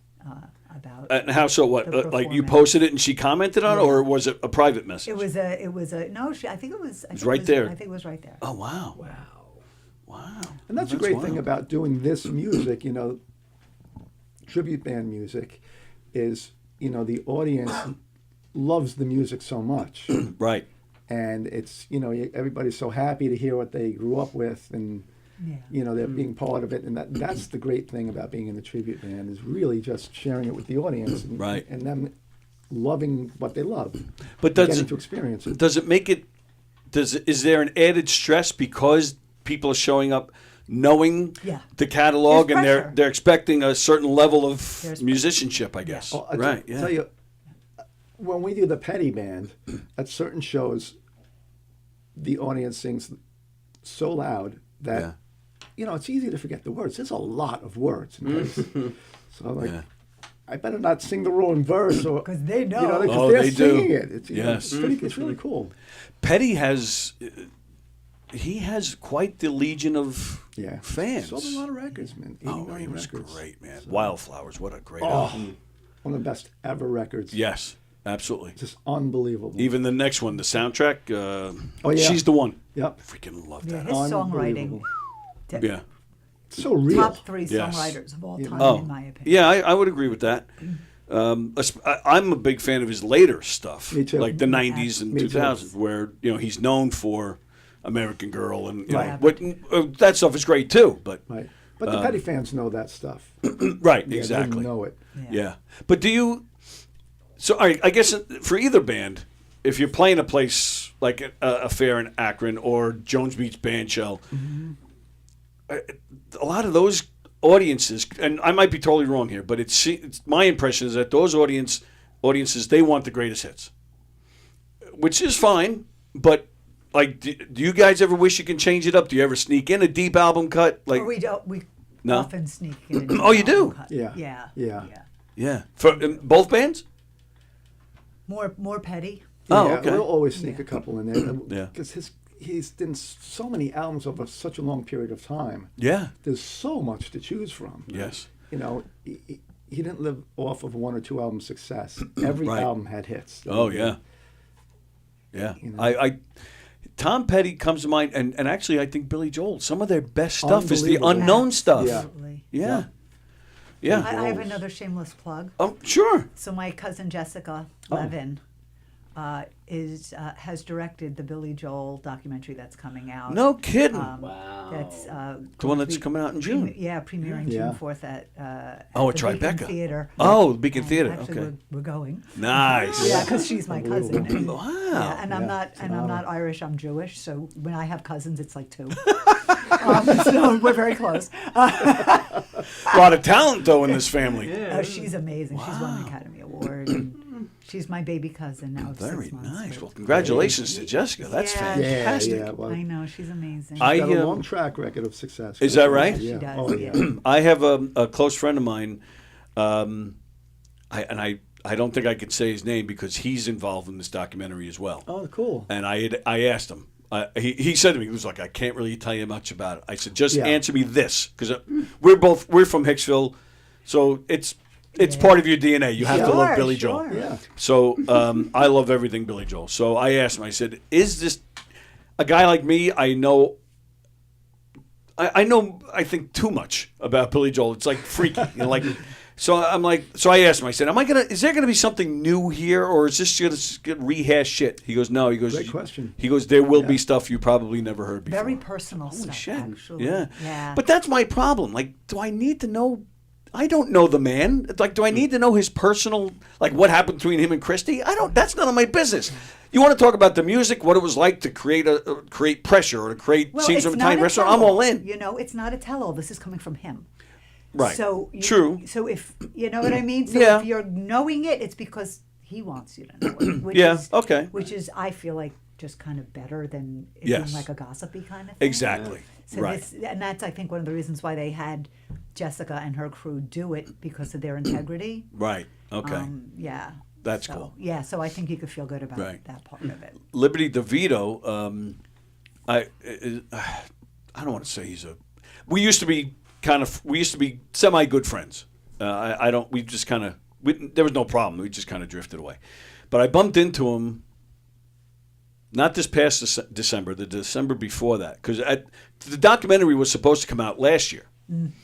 about. And how so? What? the Like you performance. posted it and she commented on it, or was it a private message? It was a no. I think it was. was right there. I think it was right there. Oh wow. Wow. And that's a great thing about doing this music, tribute band music, is, the audience loves the music so much. Right. And it's, everybody's so happy to hear what they grew up with, and, they're being part of it. And that's the great thing about being in the tribute band, is really just sharing it with the audience. And, Right. And them loving what they love. But and does getting it, to experience it. does it make it? Is there an added stress because people are showing up knowing Yeah. the catalog There's and pressure. they're expecting a certain level of There's musicianship, I guess. Oh, I'll Right. tell you, when we do the Petty Band, at certain shows, the audience sings so loud that, it's easy to forget the words. There's a lot of words. In Petty. So I'm like, Yeah. I better not sing the wrong verse. Because they know. Because Oh, they're they do. singing it. It's, Yes. it's really cool. Petty has. He has quite the legion of Yeah. fans. Sold a lot of records, man. Oh, 89 he was records. great, man. Wildflowers, what a great Oh, album. one of the best ever records. Yes, absolutely. Just unbelievable. Even the next one, the soundtrack, Oh, yeah. She's the One. Yep. I freaking love Yeah, that. his album. songwriting. Yeah. So real. Top 3 Yes. songwriters of all time, Oh, in my opinion. yeah, I would agree with that. I'm a big fan of his later stuff, Me too. like the '90s and Me too. 2000s, where he's known for American Girl and Right. that stuff is great too. But Right. But the Petty fans know that stuff. right, Yeah, exactly, They know it. Yeah. But do you? So I guess for either band, if you're playing a place like a fair in Akron or Jones Beach Band Shell, a lot of those audiences, and I might be totally wrong here, but it's my impression is that those audiences they want the greatest hits, which is fine. But like, do you guys ever wish you can change it up? Do you ever sneak in a deep album cut? Like, Or we don't. We No? often sneak in. Oh, you do? Yeah. Yeah. Yeah. yeah, for both bands. More petty. Oh, Yeah, okay. We'll always sneak a couple in there. Yeah. Because he's done so many albums over such a long period of time. Yeah. There's so much to choose from. Yes. he didn't live off of one or two album success. Every Right. album had hits. Oh yeah, yeah. I Tom Petty comes to mind, and actually I think Billy Joel. Some of their best stuff is the Unbelievable. unknown stuff. Yeah. Absolutely. Yeah. Yeah. I have another shameless plug. Oh, sure. So my cousin Jessica Oh. Levin has directed the Billy Joel documentary that's coming out. No kidding. Wow. That's The one that's coming out in June. Premiering Yeah. June 4th at At the Tribeca. Beacon Theater. Oh, the Beacon And Theater. Actually, Okay. we're going. Nice. Yeah, because she's my cousin. And, Wow. yeah, and I'm Yeah, not it's an and I'm honor. not Irish. I'm Jewish. So when I have cousins, it's like two. So we're very close. A lot of talent though in this family. Oh, she's amazing. She's won an Academy Award. And she's my baby cousin now. Of Very 6 months. nice. but- Well, congratulations to Jessica. That's Yeah. fantastic. Yeah, well, I know she's amazing. she's got a I, long track record of success. Is that right? She Yeah. does, Oh, yeah. yeah. I have a close friend of mine. I don't think I could say his name because he's involved in this documentary as well. Oh, cool. And I asked him. He said to me, he was like, I can't really tell you much about it. I said, just Yeah. answer me this, because we're from Hicksville, so it's part of your DNA. You have to love Sure, Billy sure. Joel. Yeah. So I love everything Billy Joel. So I asked him. I said, is this a guy like me? I know. I think too much about Billy Joel. It's like freaky, like. So I asked him. I said, is there gonna be something new here, or is this just gonna rehash shit? He goes, no. He goes, Great question. He goes, there will be stuff you probably never heard before. Very personal stuff, Shit. actually. Yeah. Yeah. But that's my problem. Like, do I need to know? I don't know the man. Like, do I need to know his personal, like, what happened between him and Christy? I don't. That's none of my business. You want to talk about the music, what it was like to create pressure or to create scenes it's from a not Italian restaurant? I'm tell-all. all in. You know, it's not a tell-all. This is coming from him. Right. So True. So if you know what I mean. So Yeah. if you're knowing it, it's because he wants you to know it. Which Yeah, Is, okay. Which is, I feel like, just kind of better than it Yes. being like a gossipy kind of thing. Exactly. So Right. and that's, I think, one of the reasons why they had Jessica and her crew do it, because of their integrity. Right. Okay. Yeah. That's So, cool. Yeah. So I think you could feel good about Right. that part of it. Liberty DeVito, I don't want to say we used to be semi good friends. There was no problem. We just kind of drifted away. But I bumped into him not this past December, the December before that, because the documentary was supposed to come out last year.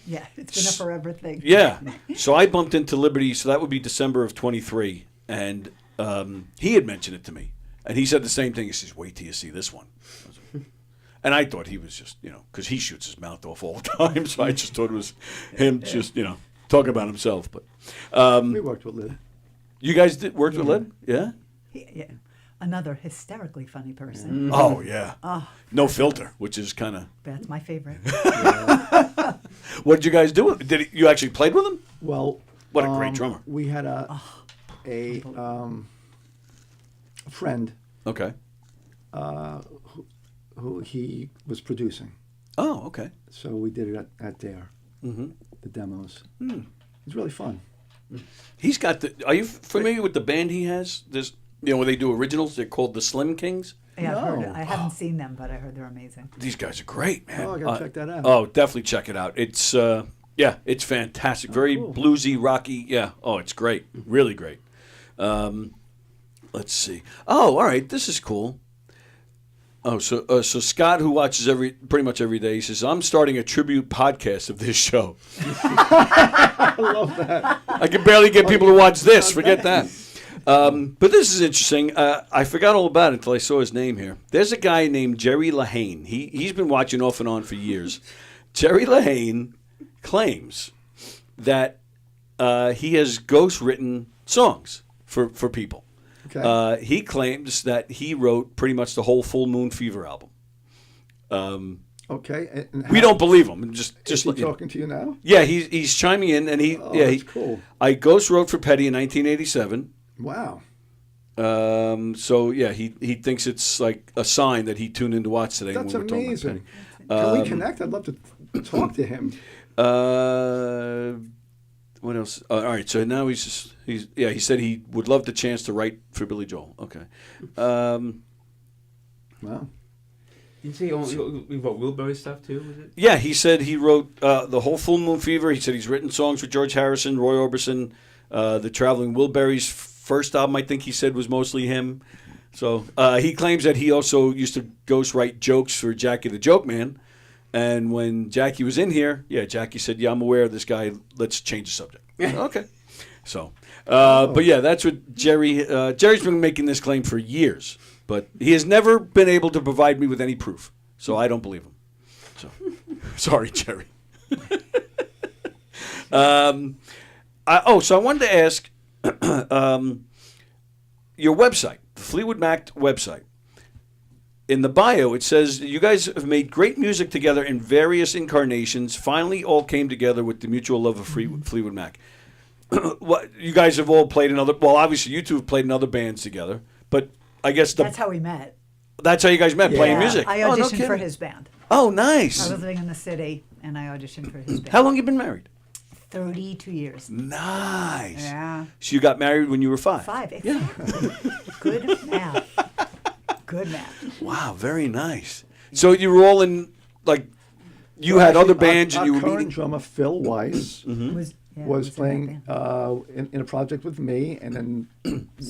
Yeah. It's been a forever thing. Yeah. So I bumped into Liberty, so that would be December of 23, and he had mentioned it to me. And he said the same thing. He says, wait till you see this one. And I thought he was just, because he shoots his mouth off all the time, so I just thought it was him just, talking about himself. But We worked with Lid. you guys worked with Lid? Yeah? Yeah. Another hysterically funny person. Oh, yeah. No filter, which is kind of... That's my favorite. What did you guys do? You actually played with him? Well, What a great drummer. We had a friend Okay. who he was producing. Oh, okay. So we did it at Dare, the demos. It was really fun. He's got are you familiar with the band he has? There's, where they do originals. They're called the Slim Kings. Yeah, I've heard it. No. I haven't seen them, but I heard they're amazing. These guys are great, man. Oh, I gotta check that out. Oh, definitely check it out. It's it's fantastic. Very cool. bluesy, rocky. Yeah. Oh, it's great. Really great. Let's see. Oh, all right. This is cool. Oh, so Scott, who watches pretty much every day, he says, I'm starting a tribute podcast of this show. I love that. I can barely get people to watch this. Forget that. But this is interesting. I forgot all about it until I saw his name here. There's a guy named Jerry Lahane. He's been watching off and on for years. Jerry Lahane claims that he has ghostwritten songs for people. Okay. He claims that he wrote pretty much the whole Full Moon Fever album. Okay. And We don't believe him. Just is he let you know. talking to you now? Yeah, he's chiming in, and that's cool. I ghost wrote for Petty in 1987. Wow. So yeah, he thinks it's like a sign that he tuned in to watch today. That's when we're talking amazing. about Can we connect? I'd love to talk to him. Petty. What else? All right, so now he said he would love the chance to write for Billy Joel. Okay. Wow. You say he wrote Wilbury stuff too, was it? Yeah, he said he wrote the whole Full Moon Fever. He said he's written songs for George Harrison, Roy Orbison, the Traveling Wilburys. First album, I think he said, was mostly him. So he claims that he also used to ghostwrite jokes for Jackie the Joke Man. And when Jackie was in here, Jackie said, "Yeah, I'm aware of this guy. Let's change the subject." Okay. So, but yeah, that's what Jerry's been making this claim for years. But he has never been able to provide me with any proof. So I don't believe him. So, sorry, Jerry. So I wanted to ask your website, the Fleetwood Macked website. In the bio, it says you guys have made great music together in various incarnations. Finally, all came together with the mutual love of Fleetwood Mac. What you guys have all played in other? Well, obviously, you two have played in other bands together. But I guess that's how we met. That's how you guys met, playing music. I auditioned for his band. Oh, nice. I was living in the city, and I auditioned for his band. How long you been married? 32 years. Nice. Yeah. So you got married when you were 5? 5, exactly. Good math. Good math. Wow, very nice. So you were all in, like, you had other bands and you were meeting. Our current drummer, Phil Weiss, was playing in a project with me, and then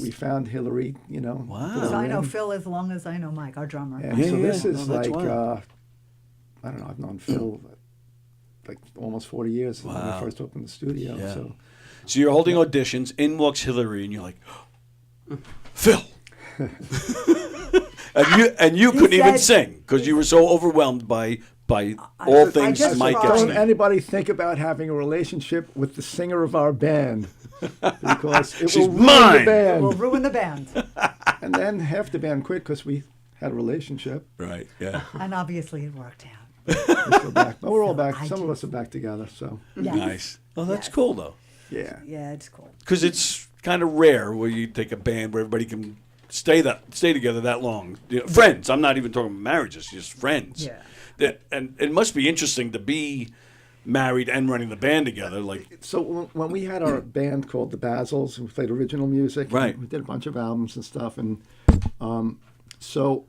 we found Hilary, Wow. So I know Phil as long as I know Mike, our drummer. So this is I don't know, I've known Phil like almost 40 years when we first opened the studio. Yeah. So you're holding auditions, in walks Hilary, and you're like, Phil. and you couldn't even sing because you were so overwhelmed by all things Mike gets. Don't anybody think about having a relationship with the singer of our band because it will ruin the band. It will ruin the band. And then half the band quit because we had a relationship. Right. Yeah. And obviously it worked out. We're still back. Well, we're all back. Some of us are back together. So nice. Well, that's cool though. Yeah. Yeah, it's cool. Because it's kind of rare where you take a band where everybody can stay together that long. Friends. I'm not even talking about marriages. Just friends. Yeah. And it must be interesting to be married and running the band together. Like, so when we had our band called the Basils, we played original music. Right. We did a bunch of albums and stuff, and so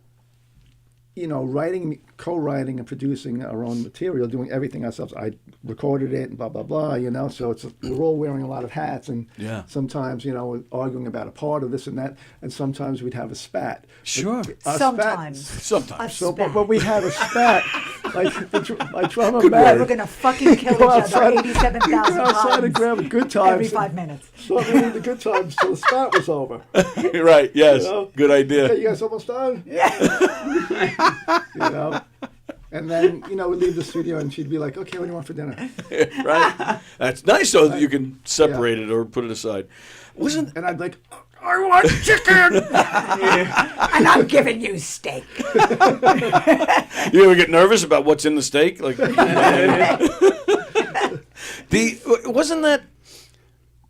co-writing and producing our own material, doing everything ourselves. I recorded it and blah blah blah. So we're all wearing a lot of hats, and sometimes we're arguing about a part of this and that, and sometimes we'd have a spat. Sure. Sometimes. But we had a spat. Like my drummer Matt. We're gonna fucking kill each other 87,000 times. Outside and grab a good time every 5 minutes. So we need the good times till the spat was over. Right. Yes. Good idea. Okay, you guys almost done? Yeah. And then, we'd leave the studio and she'd be like, okay, what do you want for dinner? Right. That's nice so that you can separate it or put it aside. And I'd like, I want chicken! And I'm giving you steak. You ever get nervous about what's in the steak? Like, wasn't that...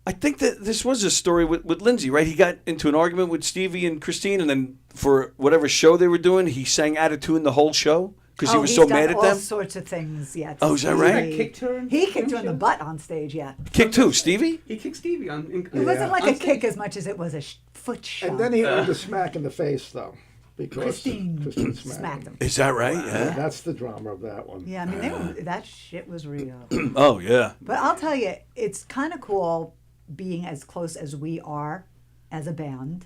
I think that this was a story with Lindsay, right? He got into an argument with Stevie and Christine, and then for whatever show they were doing, he sang Attitude the whole show because he was so mad at them. All sorts of things, yeah. Oh, is that right? He kicked her? He kicked her in the butt on stage, yeah. Kicked who, Stevie? He kicked Stevie on... It wasn't like a kick as much as it was a foot shove. And then he earned a smack in the face, though. Because Christine smacked him. Is that right? Yeah. That's the drama of that one. Yeah, I mean, that shit was real. Oh, yeah. But I'll tell you, it's kind of cool being as close as we are as a band.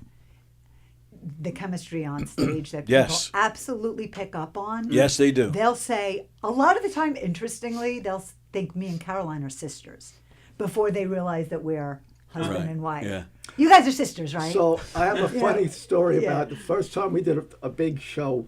The chemistry on stage that people absolutely pick up on. Yes, they do. They'll say, a lot of the time, interestingly, they'll think me and Caroline are sisters before they realize that we're husband and wife. Yeah. You guys are sisters, right? So I have a funny story about the first time we did a big show.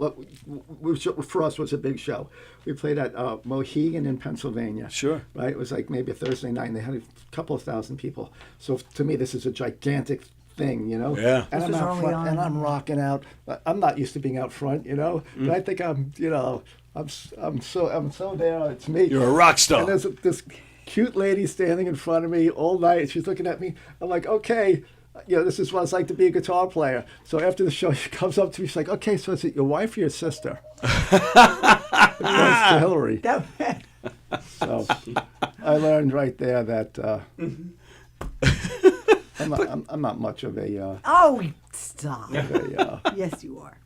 For us, was a big show. We played at Mohegan in Pennsylvania. Sure. Right? It was like maybe a Thursday night, and they had a couple of thousand people. So to me, this is a gigantic thing, Yeah. And I'm out front, and I'm rocking out. I'm not used to being out front, But I think I'm so there. It's me. You're a rock star. And there's this cute lady standing in front of me all night. She's looking at me. I'm like, okay, this is what it's like to be a guitar player. So after the show, she comes up to me. She's like, okay, so is it your wife or your sister? It was to Hilary. So I learned right there that I'm not much of a... oh, stop. Yes, you are.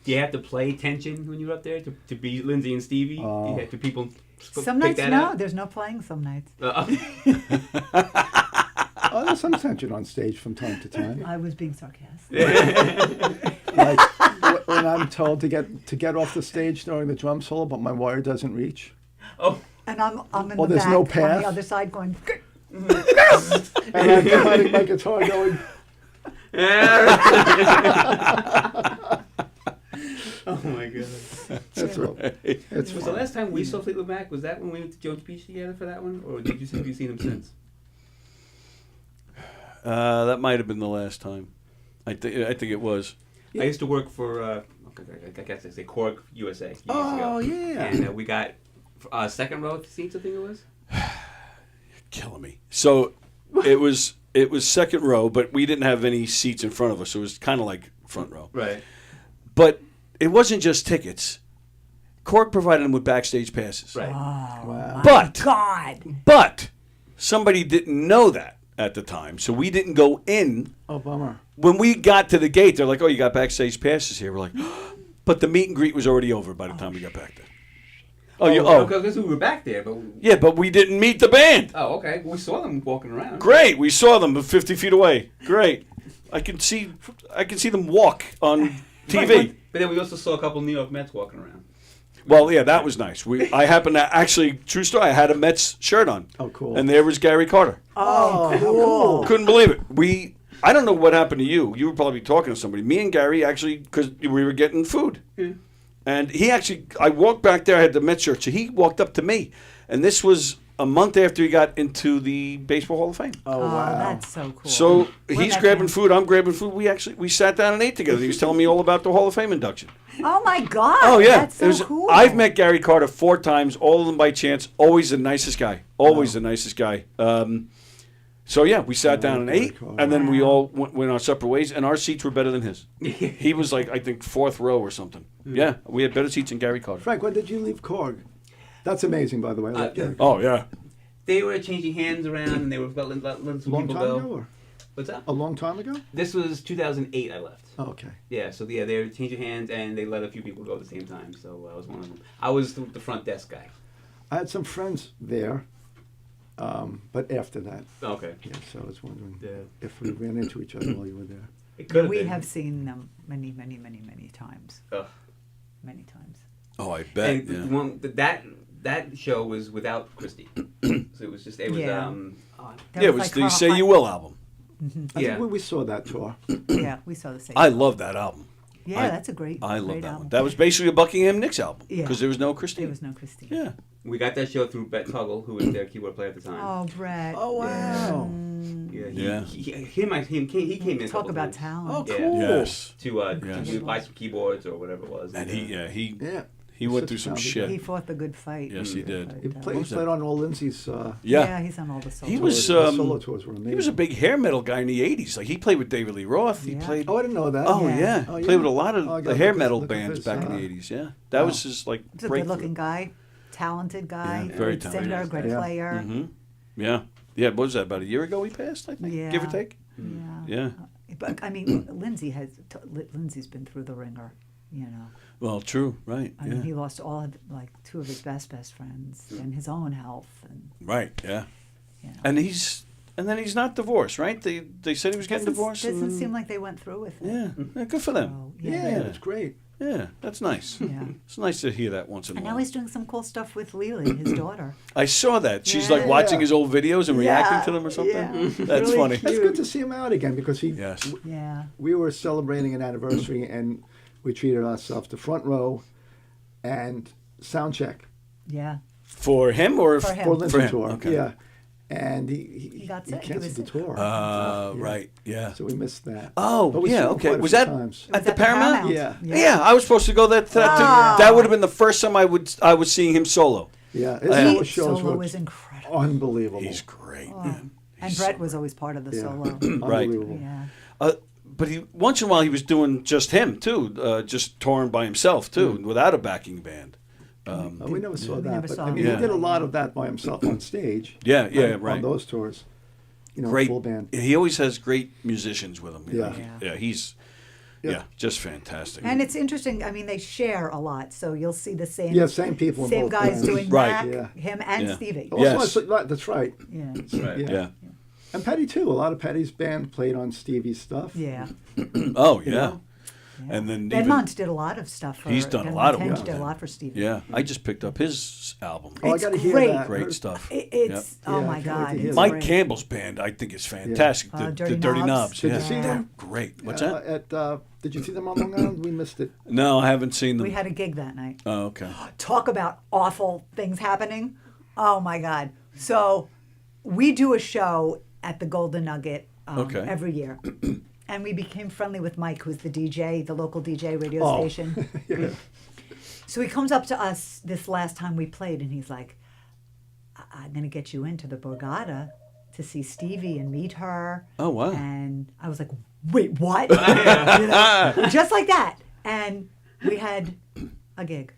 Do you have to play tension when you're up there to be Lindsay and Stevie? Do people Some pick nights, that no. out? There's no playing some nights. There's some tension on stage from time to time. I was being sarcastic. Like when I'm told to get off the stage during the drum solo, but my wire doesn't reach. Oh. And I'm in Well, the there's back no on path. the other side going. And I'm behind my guitar going. Oh my god. That's right. It's Was the last time we saw Fleetwood Mac, was that when we went to Jones Beach together for that one? Or have you seen them since? That might have been the last time. I think it was. I used to work for, I guess I say Korg USA years Oh, ago. yeah. And we got second row seats, I think it was. Killing me. So it was second row, but we didn't have any seats in front of us, so it was kind of like front row. Right. But it wasn't just tickets. Korg provided them with backstage passes. Right. Oh, But God. But somebody didn't know that at the time, so we didn't go in. Oh, bummer. When we got to the gate, they're like, "Oh, you got backstage passes here." We're like, but the meet and greet was already over by the time we got back there. Because we were back there, but yeah, but we didn't meet the band. Oh, okay. We saw them walking around. Great, we saw them 50 feet away. Great, I can see them walk on TV. But then we also saw a couple New York Mets walking around. Well, yeah, that was nice. I happened to actually, true story, I had a Mets shirt on. Oh, cool. And there was Gary Carter. Oh, cool. Couldn't believe it. I don't know what happened to you. You were probably talking to somebody. Me and Gary actually, because we were getting food. Yeah. And I walked back there, I had the Mets shirt, so he walked up to me. And this was a month after he got into the Baseball Hall of Fame. Oh, wow. That's so cool. So Where'd he's that grabbing come food, I'm grabbing food. We sat down and ate together. He was telling me all about the Hall of Fame induction. Oh my God! Oh yeah, that's so cool. I've met Gary Carter 4 times, all of them by chance. Always the nicest guy. Always the nicest guy. So yeah, we sat down and ate, and then we all went our separate ways, and our seats were better than his. He was like, I think 4th row or something. Yeah, we had better seats than Gary Carter. Frank, when did you leave Korg? That's amazing, by the way. Oh yeah. They were changing hands around, and they were letting some Long people time go. ago, or? What's that? A long time ago? This was 2008. I left. Oh, okay. Yeah, so they were changing hands, and they let a few people go at the same time. So I was one of them. I was the front desk guy. I had some friends there, but after that. Okay. Yeah, so I was wondering if we ran into each other while you were there. It could have We been. have seen them many, many, many, many times. Ugh. Many times. Oh, I bet. And Yeah. that show was without Christy. So it was just it was Yeah. Yeah, it was the Say You Will album. I think we saw that tour. Yeah, we saw the same. I love that album. Yeah, that's a great. I love great that album. one. That was basically a Buckingham Nicks album Yeah. because there was no Christine. There was no Christine. Yeah. We got that show through Brett Tuggle, who was their keyboard player at the time. Oh, Brett. Oh, wow. Yeah, he came in. a Talk couple about times. talent. Oh, Yeah. cool. Yes. To buy some keyboards or whatever it was. And he He's went such through a some talented shit. He fought the good fight. Yes, he did. He played on all Lindsay's. Yeah, he's on all the solo He was the solo tours were amazing. he was a big hair metal guy in the '80s. Like he played with David Lee Roth. He played. Oh, I didn't know that. Oh Yeah. yeah, Oh, he yeah. played with a lot of Oh, I the gotta hair look metal at bands this, back in the '80s. Yeah, that was his like. He's a breakthrough. good-looking guy, talented guy, Yeah, very good singer, talented. great Yeah. player. Mm-hmm. Yeah, yeah. What was that? About a year ago he passed, I think. Yeah. Give or take. Yeah. Yeah. But I mean, Lindsay's been through the ringer, you know. Well, true. Right. I Yeah. mean, he lost like 2 of his best friends and his own health, and Right. Yeah. you know. And then he's not divorced, right? They said he was getting divorced. and Doesn't then- seem like they went through with it. Yeah. Good for them. So, Yeah, that's great. Yeah, that's nice. Yeah. It's nice to hear that once in a And while. now he's doing some cool stuff with Lily, his daughter. I saw that. She's Yeah. like watching his old videos and reacting to them or something. Yeah. That's Really funny. It's good to see him out again because Yes. Yeah. we were celebrating an anniversary and we treated ourselves to front row and sound check Yeah. For him or For him. for Lindsay him, tour. okay. Yeah, and he got sick. He was canceled the sick. tour. Right. Yeah. So we missed that. Oh, But we yeah. saw him Okay. quite a Was few that times. at the Paramount? Yeah. Yeah. I was supposed to go that too. That would have been the first time I was seeing him solo. Yeah, his Yeah. solo shows Solo were was incredible. unbelievable. He's great, Oh. man. And Brett was always part of the Yeah. solo. Right. Unbelievable. Yeah. But once in a while he was doing just him too, just touring by himself too, without a backing band. We never saw We that, never but saw I mean, him. he did a lot of that by himself on stage. Yeah, yeah, on right. those tours, you know, Great full band. He always has great musicians with him. You know. Yeah. Yeah. He's Yeah, just fantastic. And it's interesting. I mean, they share a lot, so you'll see the same. Yeah, same people in Same both guys bands. doing Right. Mac, him and Yeah. Stevie. Also, that's right. Yeah. That's right. Yeah. And Petty too. A lot of Petty's band played on Stevie's stuff. Yeah. Oh, You yeah. know? And then Benmont did a lot of stuff. For, he's done a lot of Benmont work. did a lot for Stevie. Yeah, I just picked up his album. Oh, I It's got to hear great. that. Great stuff. It's oh Yeah, my I can't wait God. to hear It's that. Mike great. Campbell's band, I think, is fantastic. The Dirty Dirty Knobs. Knobs. Did yeah. you see them? Great. What's Yeah, that? Did you see them on Long Island? We missed it. No, I haven't seen them. We had a gig that night. Oh, okay. Talk about awful things happening. Oh my God. So we do a show at the Golden Nugget Okay. every year. And we became friendly with Mike, who's the DJ, the local DJ radio Oh. station. Yeah. So he comes up to us this last time we played, and he's like, I'm going to get you into the Borgata to see Stevie and meet her. Oh, wow. And I was like, wait, what? You know, just like that. And we had a gig.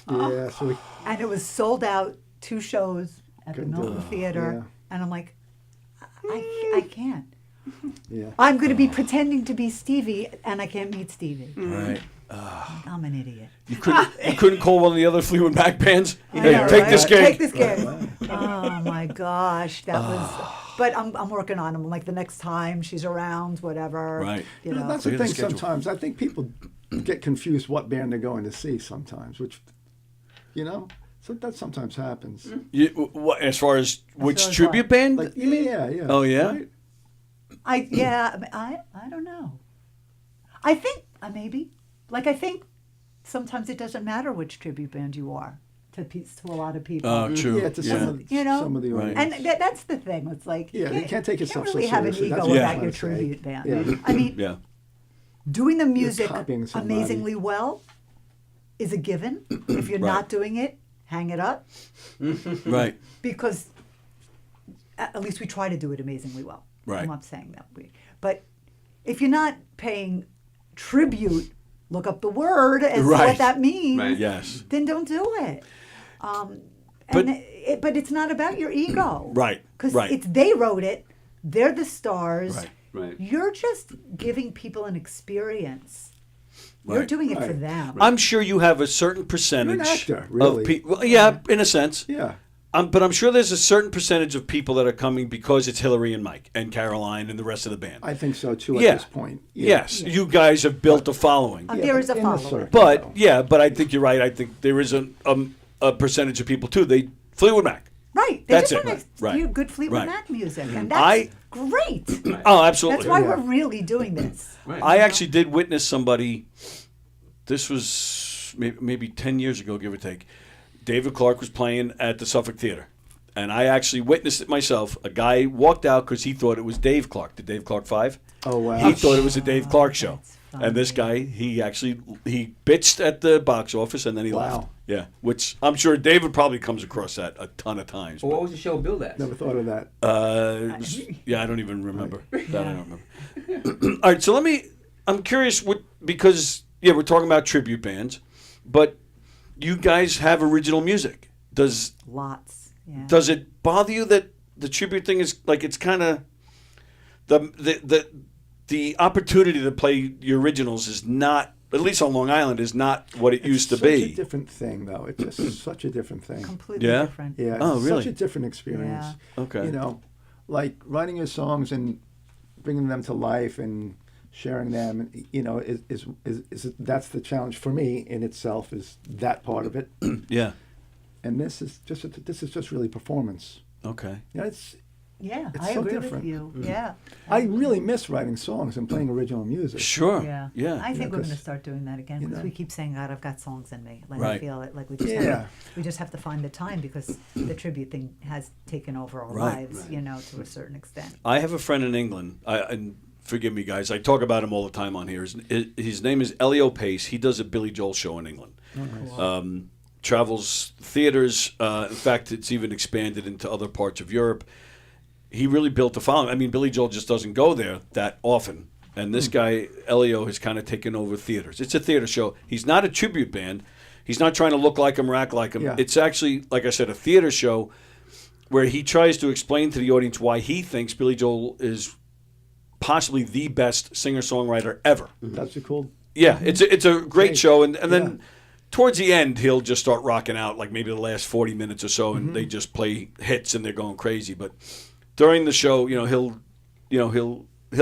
Yeah, so we And it was sold out, 2 shows at the Couldn't do Milton it. Theater. And I'm like, I can't. yeah. I'm going to be pretending to be Stevie, and I can't meet Stevie. Right. I'm an idiot. You couldn't call one of the other Fleetwood Mac bands? I Hey, know, take right? this gig. Take this gig. Oh my gosh, that was. But I'm working on them. Like the next time she's around, whatever. Right. You know. That's Look the at thing. the schedule. Sometimes I think people get confused what band they're going to see. Sometimes, which, you know, so that sometimes happens. What, as far as which as tribute what? band? Like, yeah. Oh, yeah? Right? I don't know. I think maybe. Like I think sometimes it doesn't matter which tribute band you are to a lot of people. Oh, true. Yeah, to You know, some of the Right. audience. and that's the thing. It's like Yeah, you can't take yourself so really have an seriously. ego That's what I'm without trying your to say. tribute band. Yeah. I mean, Yeah. doing the music copying somebody. amazingly well is a given. If you're Right. not doing it, hang it up. Right. Because at least we try to do it amazingly well. Right. I'm not saying that but if you're not paying tribute, look up the word and see Right. what that means. Right. Yes. Then don't do it. But- But it's not about your ego. Right. Because Right. they wrote it. They're the stars. Right. Right. You're just giving people an experience. You're Right. doing it for Right. them. I'm sure you have a certain percentage actor, really. of people. Well, yeah, in a sense. Yeah. But I'm sure there's a certain percentage of people that are coming because it's Hilary and Mike and Caroline and the rest of the band. I think so too. At Yeah. this point. Yeah. Yes, you guys have built a following. There is a in the follower. circle. But I think you're right. I think there is a percentage of people too. Fleetwood Mac. Right. They That's just it. want to Right. hear good Fleetwood Right. Mac music. And I- that's great. Oh, absolutely. That's why Yeah. we're really doing this. I actually did witness somebody. This was maybe 10 years ago, give or take. David Clark was playing at the Suffolk Theater, and I actually witnessed it myself. A guy walked out because he thought it was Dave Clark, the Dave Clark 5. Oh wow. He thought it was a Dave Clark show. That's And this guy, he bitched at the box office and then he left. Wow. Yeah, which I'm sure David probably comes across that a ton of times. Well, what was the show billed as? Never thought of that. It was- yeah, I don't even remember. That I don't remember. All right, so I'm curious because we're talking about tribute bands, but you guys have original music. Lots. Yeah. Does it bother you that the tribute thing is like it's kind of the opportunity to play your originals is not, at least on Long Island, is not what it used to Such a be. different thing, though. It's just such a different thing. Completely Yeah? different. Yeah. Oh, it's really? Such a different experience. Yeah. Okay. You know, like writing your songs and bringing them to life and sharing them. You know, is that's the challenge for me in itself. Is that part of it? Yeah. And this is just really performance. Okay. You know, it's Yeah, It's I so agree different. with you. Yeah. I really miss writing songs and playing original music. Sure. Yeah. Yeah. I think we're 'cause, going to start doing that again you because know. we keep saying, God, I've got songs in me. Like I Right. feel it. Like we just Yeah. we just have to find the time because the tribute thing has taken over our Right. lives, you know, to a certain extent. I have a friend in England, and forgive me, guys, I talk about him all the time on here. His name is Elio Pace. He does a Billy Joel show in England. Travels theaters. In fact, it's even expanded into other parts of Europe. He really built a following. I mean, Billy Joel just doesn't go there that often. And this guy, Elio, has kind of taken over theaters. It's a theater show. He's not a tribute band. He's not trying to look like him or act like him. Yeah. It's actually, like I said, a theater show where he tries to explain to the audience why he thinks Billy Joel is possibly the best singer-songwriter ever. That's a cool. Yeah, it's a great show, and then Yeah. towards the end he'll just start rocking out, like maybe the last 40 minutes or so, and they just play hits and they're going crazy. But during the show, he'll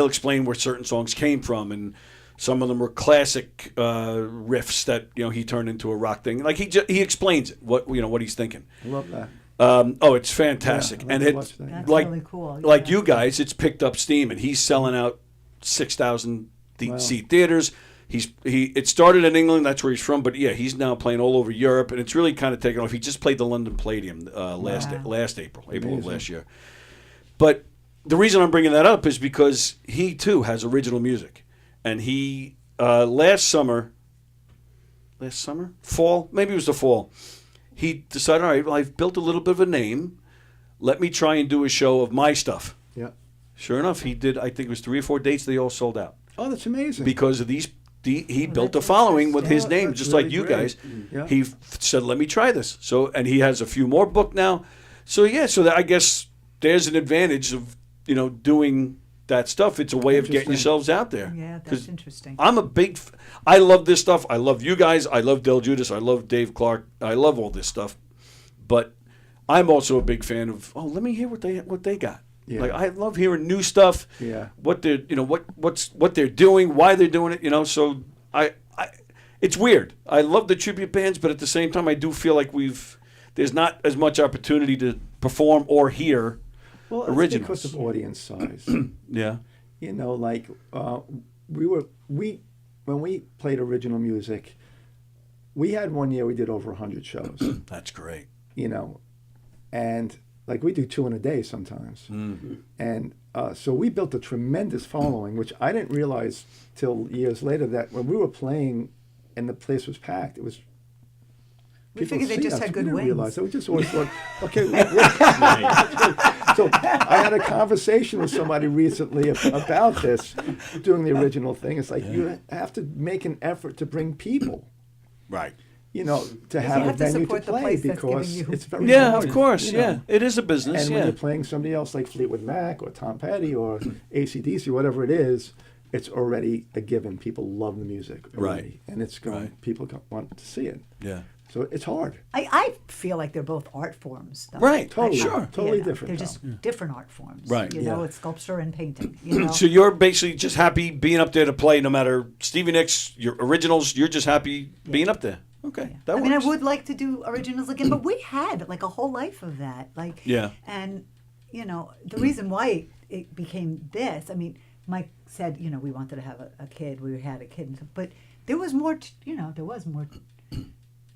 explain where certain songs came from, and some of them were classic riffs that he turned into a rock thing. Like he explains it, what he's thinking. I love that. It's fantastic, Yeah, and that's That's like really cool. like yeah. you guys, it's picked up steam, and he's selling out 6,000 seat theaters. It started in England, that's where he's from, but yeah, he's now playing all over Europe, and it's really kind of taken off. He just played the London Palladium last April of last year. But the reason I'm bringing that up is because he too has original music, and he fall, maybe it was the fall, he decided, all right, well, I've built a little bit of a name. Let me try and do a show of my stuff. Yeah. Sure enough, he did. I think it was 3 or 4 dates. They all sold out Oh, that's amazing. because of these. He built a following with his name, that's just really like you great. guys. Yeah. He said, "Let me try this." So, and he has a few more booked now. So yeah, so that, I guess there's an advantage of doing that stuff. It's a way of getting Interesting. yourselves out there. Yeah, 'Cause that's interesting. I'm a big. I love this stuff. I love you guys. I love Del Judas. I love Dave Clark. I love all this stuff. But I'm also a big fan of. Oh, let me hear what they got. Yeah. Like I love hearing new stuff. Yeah. What they're what they're doing, why they're doing it. So I it's weird. I love the tribute bands, but at the same time, I do feel like there's not as much opportunity to perform or hear Well, it's originals. because of audience size. Yeah. Like when we played original music, we had one year we did over 100 shows. That's great. And like we do 2 in a day sometimes. And so we built a tremendous following, which I didn't realize till years later, that when we were playing and the place was packed, it was. We people figured they see just us. had We good didn't wings. realize that. We just always thought, okay. So I had a conversation with somebody recently about this, doing the original thing. It's like you have to make an effort to bring people. Right. To have a have to venue to support the play place that's giving because you- it's very Yeah, important, of course. you know. Yeah, it is a business. And yeah. when you're playing somebody else like Fleetwood Mac or Tom Petty or AC/DC, whatever it is, it's already a given. People love the music already, Right. and it's going. Right. People want to see it. Yeah. So it's hard. I feel like they're both art forms. Though. Right. Totally. Sure. Totally different, They're just different art forms. Right. Yeah. It's sculpture and painting. So you're basically just happy being up there to play, no matter Stevie Nicks, your originals. You're just happy being up there. Okay, that I works. mean, I would like to do originals again, but we had like a whole life of that. Like, Yeah. And the reason why it became this, I mean, Mike said, we wanted to have a kid. We had a kid, but there was more. There was more.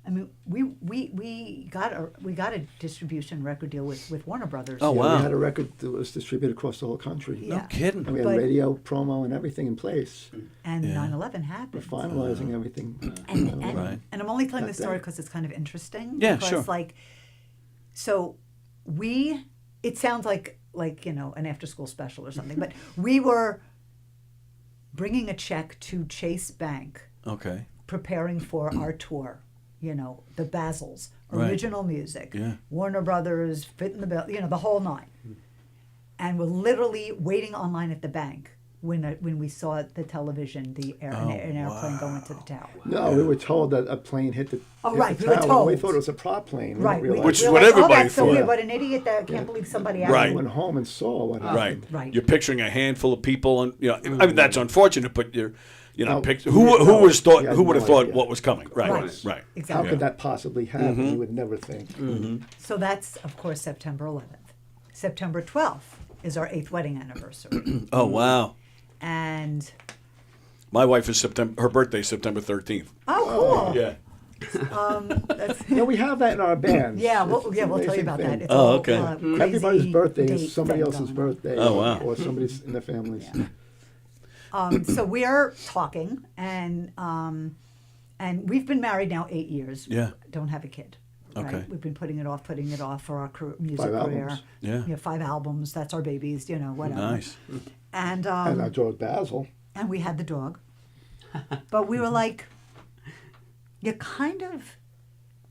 I mean, we got a distribution record deal with Warner Brothers. Oh, Yeah, wow. We had a record that was distributed across the whole country. Yeah. No kidding. And we had But- radio, promo, and everything in place. And Yeah. 9/11 We're happened. finalizing everything. And, Right. and I'm only telling Back this story then. because it's kind of interesting. Yeah, because, sure. So it sounds like an after school special or something, but we were bringing a check to Chase Bank, Okay. preparing for our tour. The Basils, Right. original music, Yeah. Warner Brothers, Fit in the Bill, the whole nine. And we're literally waiting online at the bank when we saw the television, an airplane going to the tower. No, we were told that a plane hit the. Oh, hit right, the we were tower. We told. thought it was a prop plane. We Right, didn't realize Which is we're what like, everybody that's so thought. weird, but an idiot that can't believe somebody We Right. went home and saw what happened. Right. You're picturing a handful of people, and I mean that's unfortunate, but you're, No, who would have we thought had who would have no thought idea. what was coming? Right. Right. Right. How Exactly. could that possibly happen? Mm-hmm. You would never think. So that's, of course, September 11th. September 12th is our 8th wedding anniversary. Oh wow. And, My wife is her birthday's September 13th. oh, cool. Yeah. That's, Yeah, we have that in our bands. yeah, It's we'll an tell you amazing about thing. that. It's Oh, all, okay. crazy Everybody's birthday is dates somebody that else's go on. birthday. Oh, wow. Or somebody's in the families. So we are talking, and we've been married now 8 years. Yeah. Don't have a kid. Right? Okay. We've been putting it off for our music 5 career. albums. Yeah. 5 albums. That's our babies. Whatever. Nice. And And our dog Basil. and we had the dog, but we were like, you kind of.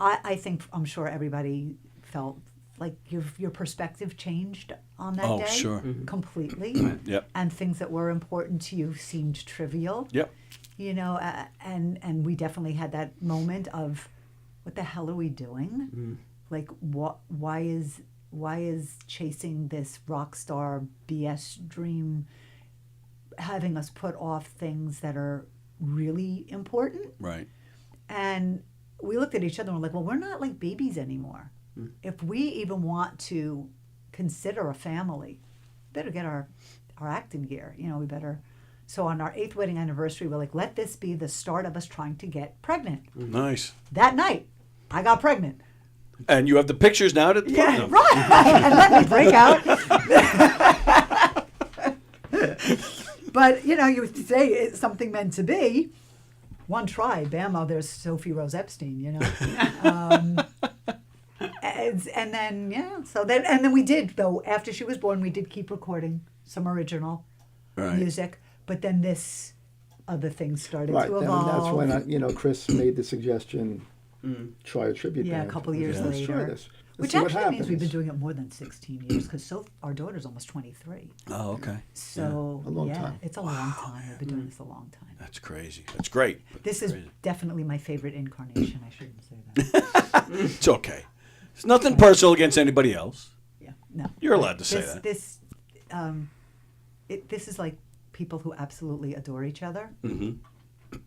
I'm sure everybody felt like your perspective changed on that Oh, day. sure. Completely. Yep. And things that were important to you seemed trivial. Yep. You know, and we definitely had that moment of, what the hell are we doing? Like, why is chasing this rock star BS dream having us put off things that are really important? Right. And we looked at each other and we're like, well, we're not like babies anymore. If we even want to consider a family, better get our act in gear. You know, we better. So on our 8th wedding anniversary, we're like, let this be the start of us trying to get pregnant. Nice. That night, I got pregnant. And you have the pictures now to put them. Right. And let me break out. But, you know, you would say it's something meant to be. One try, bam, oh, there's Sophie Rose Epstein, you know. And then, yeah, so then, and then we did, though, after she was born, we did keep recording some original music. But then this other thing started to evolve. And that's when, Chris made the suggestion, try a tribute band. Yeah, a couple years later. Let's try this. Which actually means we've been doing it more than 16 years, because our daughter's almost 23. Oh, okay. So, A long time. It's a long time. We've been doing this a long time. That's crazy. That's great. This is definitely my favorite incarnation. I shouldn't say that. It's okay. It's nothing personal against anybody else. Yeah, no. You're allowed to say that. This is like people who absolutely adore each other Mm-hmm.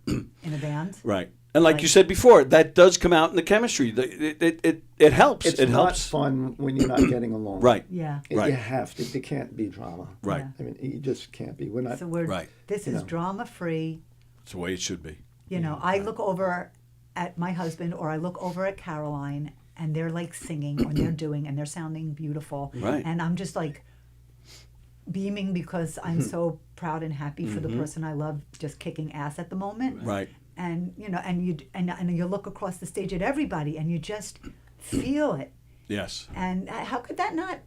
in a band. Right. And like you said before, that does come out in the chemistry. It helps. It's it not helps. fun when you're not getting along. Right. Yeah. Right. You have to. There can't be drama. Right. Yeah. I mean, you just can't be. We're not. So we're Right. This is drama free. It's the way it should be. You know, I look over at my husband or I look over at Caroline and they're like singing or they're doing and they're sounding beautiful. Right. And I'm just like beaming because I'm so proud and happy for the person I love just kicking ass at the moment. Right. And you know, and you look across the stage at everybody and you just feel it. Yes. And how could that not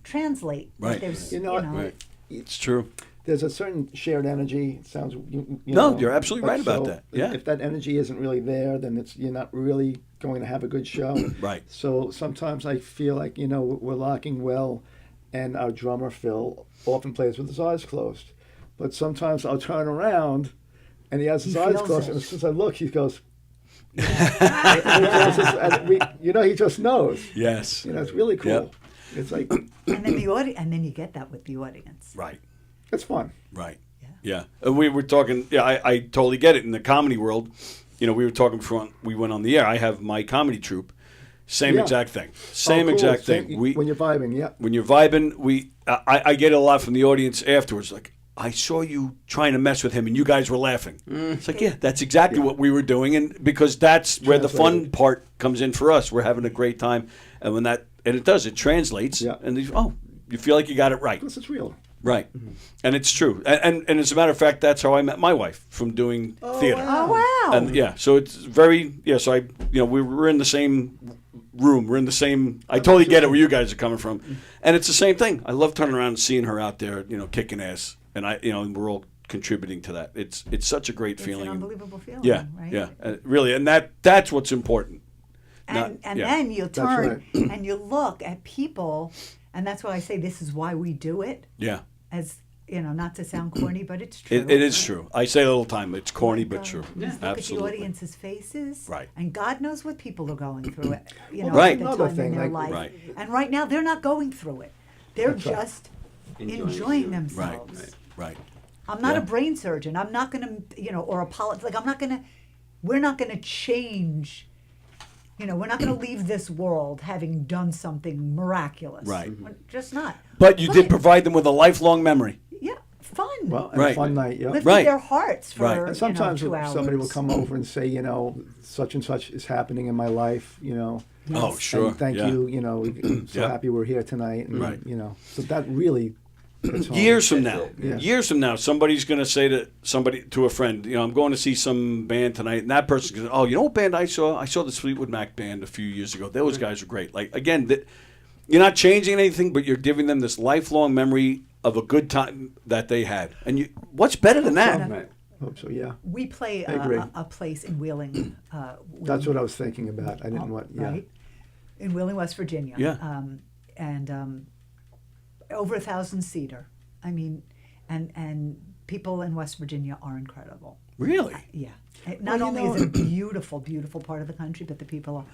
translate? Right. There's, You know what? Right. It's true. There's a certain shared energy. It sounds. No, you're absolutely right about that. Yeah. If that energy isn't really there, then you're not really going to have a good show. Right. So sometimes I feel like we're locking well, and our drummer Phil often plays with his eyes closed, but sometimes I'll turn around, and he has his eyes closed, and as soon as I look, he goes. He just knows. Yes. It's really cool. Yep. It's like. And then and then you get that with the audience. Right. It's fun. Right. Yeah. And we were talking. Yeah, I totally get it. In the comedy world, we were talking before we went on the air. I have my comedy troupe. Same exact thing. Same cool. exact thing. When you're vibing, yeah. When you're vibing, I get a lot from the audience afterwards. Like, I saw you trying to mess with him, and you guys were laughing. It's like, yeah, that's exactly what we were doing, and because that's where the fun part comes in for us. We're having a great time, and when it translates, and you feel like you got it right. Because it's real. Right, and it's true, and as a matter of fact, that's how I met my wife, from doing theater. Oh wow! And so it's very So we're in the same room. We're in the same. I totally get it where you guys are coming from, and it's the same thing. I love turning around and seeing her out there, kicking ass, and and we're all contributing to that. It's such a great feeling. It's an unbelievable feeling. Yeah, right? yeah, really, and that's what's important. And then you turn and you look at people, and that's why I say this is why we do it. Yeah. As not to sound corny, but it's true. It is true. I say it all the time. It's corny, but true. Just look at the audience's faces, right? And God knows what people are going through it. Right. At the time in their life. Right. And right now, they're not going through it. They're just enjoying themselves. Right. I'm not a brain surgeon. I'm not going to, or a like I'm not going to. We're not going to change. We're not going to leave this world having done something miraculous. Right. We're just not. But you did provide them with a lifelong memory. Yeah, fun. Well, and a fun night, yeah. Lift their hearts for And sometimes 2 hours. somebody will come over and say, such and such is happening in my life, Oh, sure. And thank you, I'm so happy we're here tonight. And, so that really hits home. Years from now, somebody's going to say to a friend, I'm going to see some band tonight, and that person's going to, you know what band I saw? I saw this Fleetwood Mac band a few years ago. Those guys are great. Like, again, you're not changing anything, but you're giving them this lifelong memory of a good time that they had. And what's better than that? Right. Hope so, yeah. We play a place in Wheeling. That's what I was thinking about. I didn't want, Right. In Wheeling, West Virginia. Yeah. And over 1,000 seater. I mean, and people in West Virginia are incredible. Really? Yeah. Not only is it a beautiful, beautiful part of the country, but the people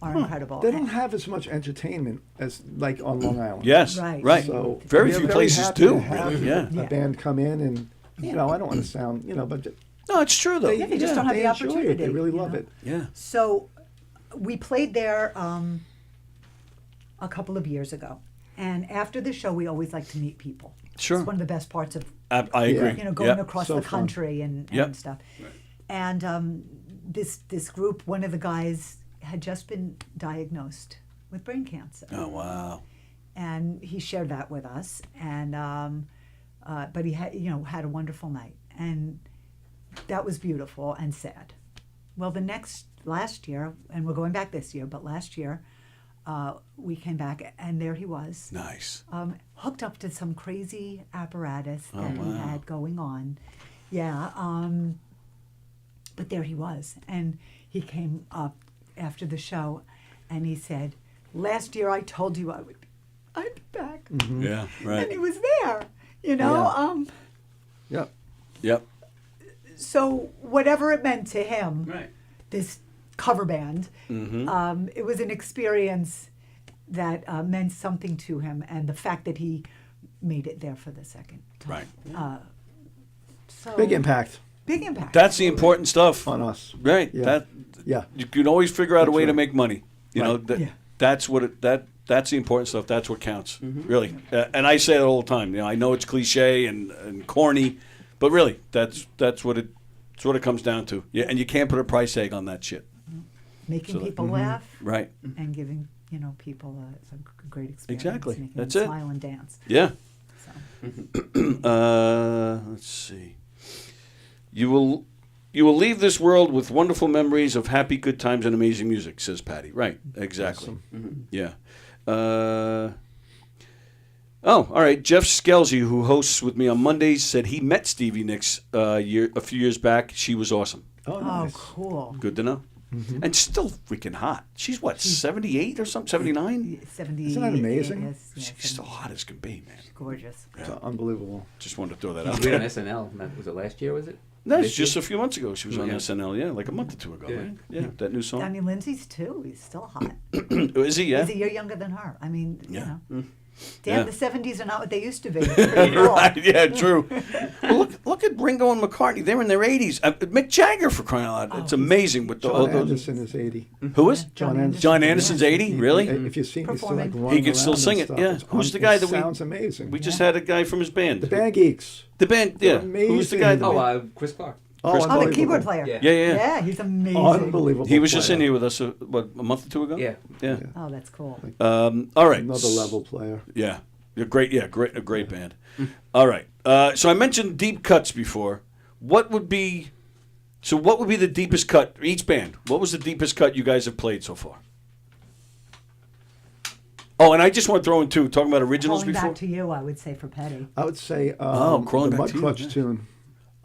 are incredible. They don't have as much entertainment as like on Long Island. Yes, right. So very we're few places happy do. to have Really, yeah. a band come in and I don't want to sound but no, it's true though. They just don't have the enjoy opportunity. it. They really love it. Yeah. So we played there a couple of years ago, and after the show, we always like to meet people. Sure. It's one of the best parts of I agree. going across the fun. country and stuff. Right. And this group, one of the guys had just been diagnosed with brain cancer. Oh wow. And he shared that with us, and but he had had a wonderful night, and that was beautiful and sad. Well, last year, and we're going back this year, but last year we came back, and there he was. Nice. Hooked up to some crazy apparatus that he wow. had going on. Yeah. But there he was, and he came up after the show, and he said, "Last year I told you I'd be back." Mm-hmm. Yeah. Right. And he was there. Yep. Yep. So whatever it meant to him, Right. this cover band, Mm-hmm. it was an experience that meant something to him, and the fact that he made it there for the second time. Right. So Big impact Big impact. That's the important stuff. on us. Right. Yeah. Yeah. You can always figure out a That's way to right. make money. You know, Yeah. that's what that's the important stuff. That's what counts. Really. And I say it all the time. I know it's cliche and corny, but really that's what it comes down to. Yeah, and you can't put a price tag on that shit. Making So, people laugh, Right. and giving people a great experience. Exactly. Making That's them it. smile and dance. Yeah. So. Let's see. You will leave this world with wonderful memories of happy, good times, and amazing music, says Patty. Right. Exactly. Yeah. All right. Jeff Skelzy, who hosts with me on Mondays, said he met Stevie Nicks a few years back. She was awesome. Oh, nice. Cool. Good to know. And still freaking hot. She's what, 78 or something? 79? 70. Isn't that amazing? Yes, yeah, She's still hot as can be, man. gorgeous. It's unbelievable. Just wanted to throw that She out was on there. SNL. Was it last year? Was it? No, it's This just year? a few months ago. She was on Yeah. SNL, yeah, like a month or two ago, Yeah. right? Yeah, that new song. Danny Lindsay's too. He's still hot. Is he? Yeah. He's a year younger than her. I mean, Yeah. Damn, Yeah. the 70s are not what they used to be. It's pretty cool. Right, yeah, true. Well, look at Ringo and McCartney. They're in their 80s. Mick Jagger, for crying out loud. It's amazing. With John Anderson is 80. Who is? John Anderson. John Anderson's 80? Really? If you see him, he's still like Performing. running He can still around sing and it, stuff. yeah. It's Who's the guy it that we... sounds amazing. We just had a guy from his band. The Band Geeks. The band, yeah. They're Who's the guy that amazing. we... Chris Clark. Oh, the unbelievable. keyboard player. Yeah. Yeah, yeah. Yeah, he's amazing. Unbelievable. He was just player. in here with us, what, a month or two ago? Yeah. Yeah. Oh, that's cool. All right. Another level player. Yeah. A great band. All right. So I mentioned deep cuts before. What would be the deepest cut, each band? What was the deepest cut you guys have played so far? Oh, and I just want to throw in two, talking about originals Crawling before. back to you, I would say, for Petty. I would say Crawling the Back to You, Mudcrutch yeah. tune.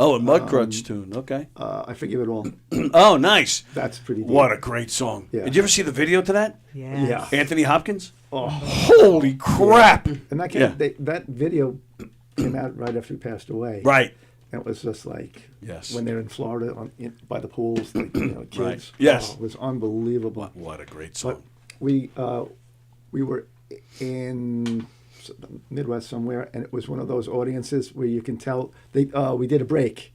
Oh, a Mudcrutch tune. Okay. I forgive it all. Oh, nice. That's pretty deep. What a great song. Yeah. Did you ever see the video to that? Yeah. Yeah. Anthony Hopkins? Oh. Holy crap. And that Yeah. that video came out right after he passed away. Right. And it was just like Yes. when they're in Florida by the pools, like kids. Right. Yes. Oh, it was unbelievable. What a great song. But we were in the Midwest somewhere, and it was one of those audiences where you can tell we did a break,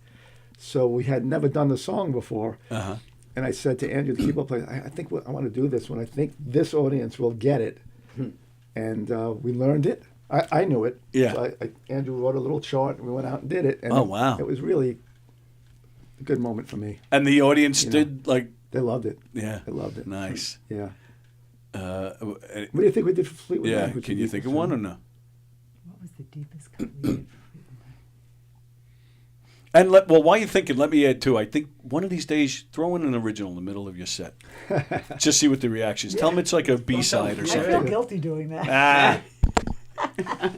so we had never done the song before. Uh-huh. And I said to Andrew, the keyboard player, I think I want to do this one. I think this audience will get it. And we learned it. I knew it. Yeah. So Andrew wrote a little chart, and we went out and did it. And Oh, wow. It was really a good moment for me. And the audience You know. did like... They loved it. Yeah. They loved it. Nice. Yeah. What What do you think we did for Fleetwood Yeah, Mac? What's can the you think of deepest one or one? no? What was the deepest cut we did? And while you're thinking, let me add too. I think one of these days, throw in an original in the middle of your set. Just see what the reactions. Tell them it's like a B-side or I feel something. guilty doing that. Ah.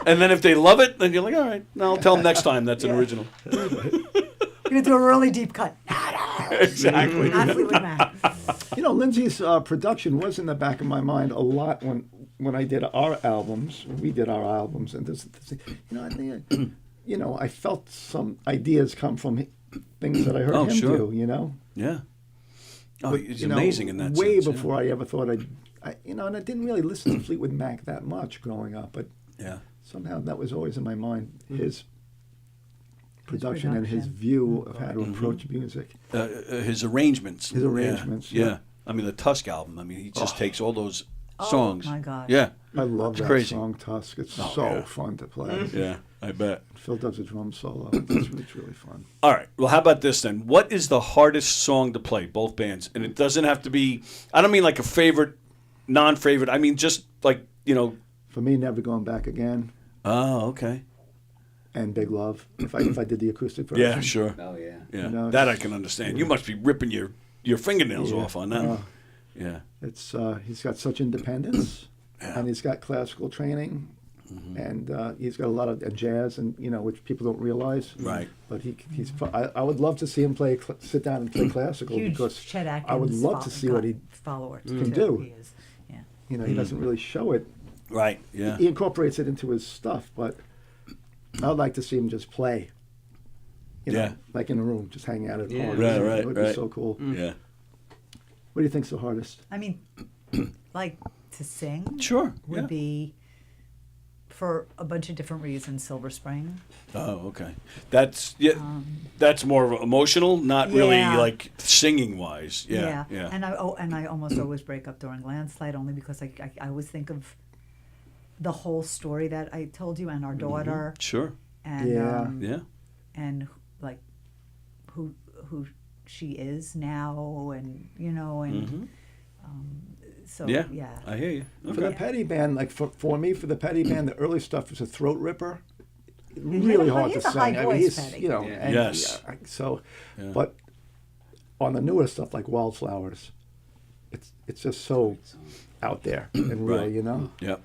And then if they love it, then you're like, all right, no, I'll tell them next time that's an original. We're going to do a really deep cut. Exactly. Not Fleetwood Mac. You know, Lindsay's production was in the back of my mind a lot when when I did our albums, we did our albums, and I felt some ideas come from things that I heard him do. Yeah. Oh, But, it's amazing in that way sense. before I ever thought and I didn't really listen to Fleetwood Mac that much growing up, but somehow that was always in my mind. His production and his view of how to approach music. His arrangements. Yeah. I mean, the Tusk album. I mean, he just takes all those songs. Oh my God. Yeah. I love that crazy. song, Tusk. It's Oh, so yeah. fun to play. Yeah, I bet. Phil does a drum solo. It's really fun. All right. Well, how about this then? What is the hardest song to play, both bands? And it doesn't have to be, I don't mean like a favorite, non-favorite. I mean just like, For me, Never Going Back Again. Oh, okay. And Big Love. If I did the acoustic version. Yeah, sure. Oh yeah. Yeah, that I can understand. You must be ripping your fingernails off on that. Yeah. It's he's got such independence, and he's got classical training, and he's got a lot of jazz, and which people don't realize. Right. But he's. I would love to see him sit down and play classical Huge because Chet Atkins I would love to see what he follower can too. do. He is. Yeah. He doesn't really show it. Right. Yeah. He incorporates it into his stuff, but I'd like to see him just play. Like in a room, just hang out at home. Right. It would be so cool. Yeah. What do you think's the hardest? I mean, like to sing. Sure. Would be for a bunch of different reasons. Silver Spring. Oh, okay. That's that's more of emotional, not really like singing wise. Yeah. And I almost always break up during Landslide only because I always think of the whole story that I told you and our daughter. Sure. And and like who she is now, and so I hear you. For the Petty Band, like for me, for the Petty Band, the early stuff was a throat ripper. Really hard to he's a sing. high I mean, voice, he's Petty. and Yes. but on the newer stuff like Wildflowers, it's just so out there and real, Yeah.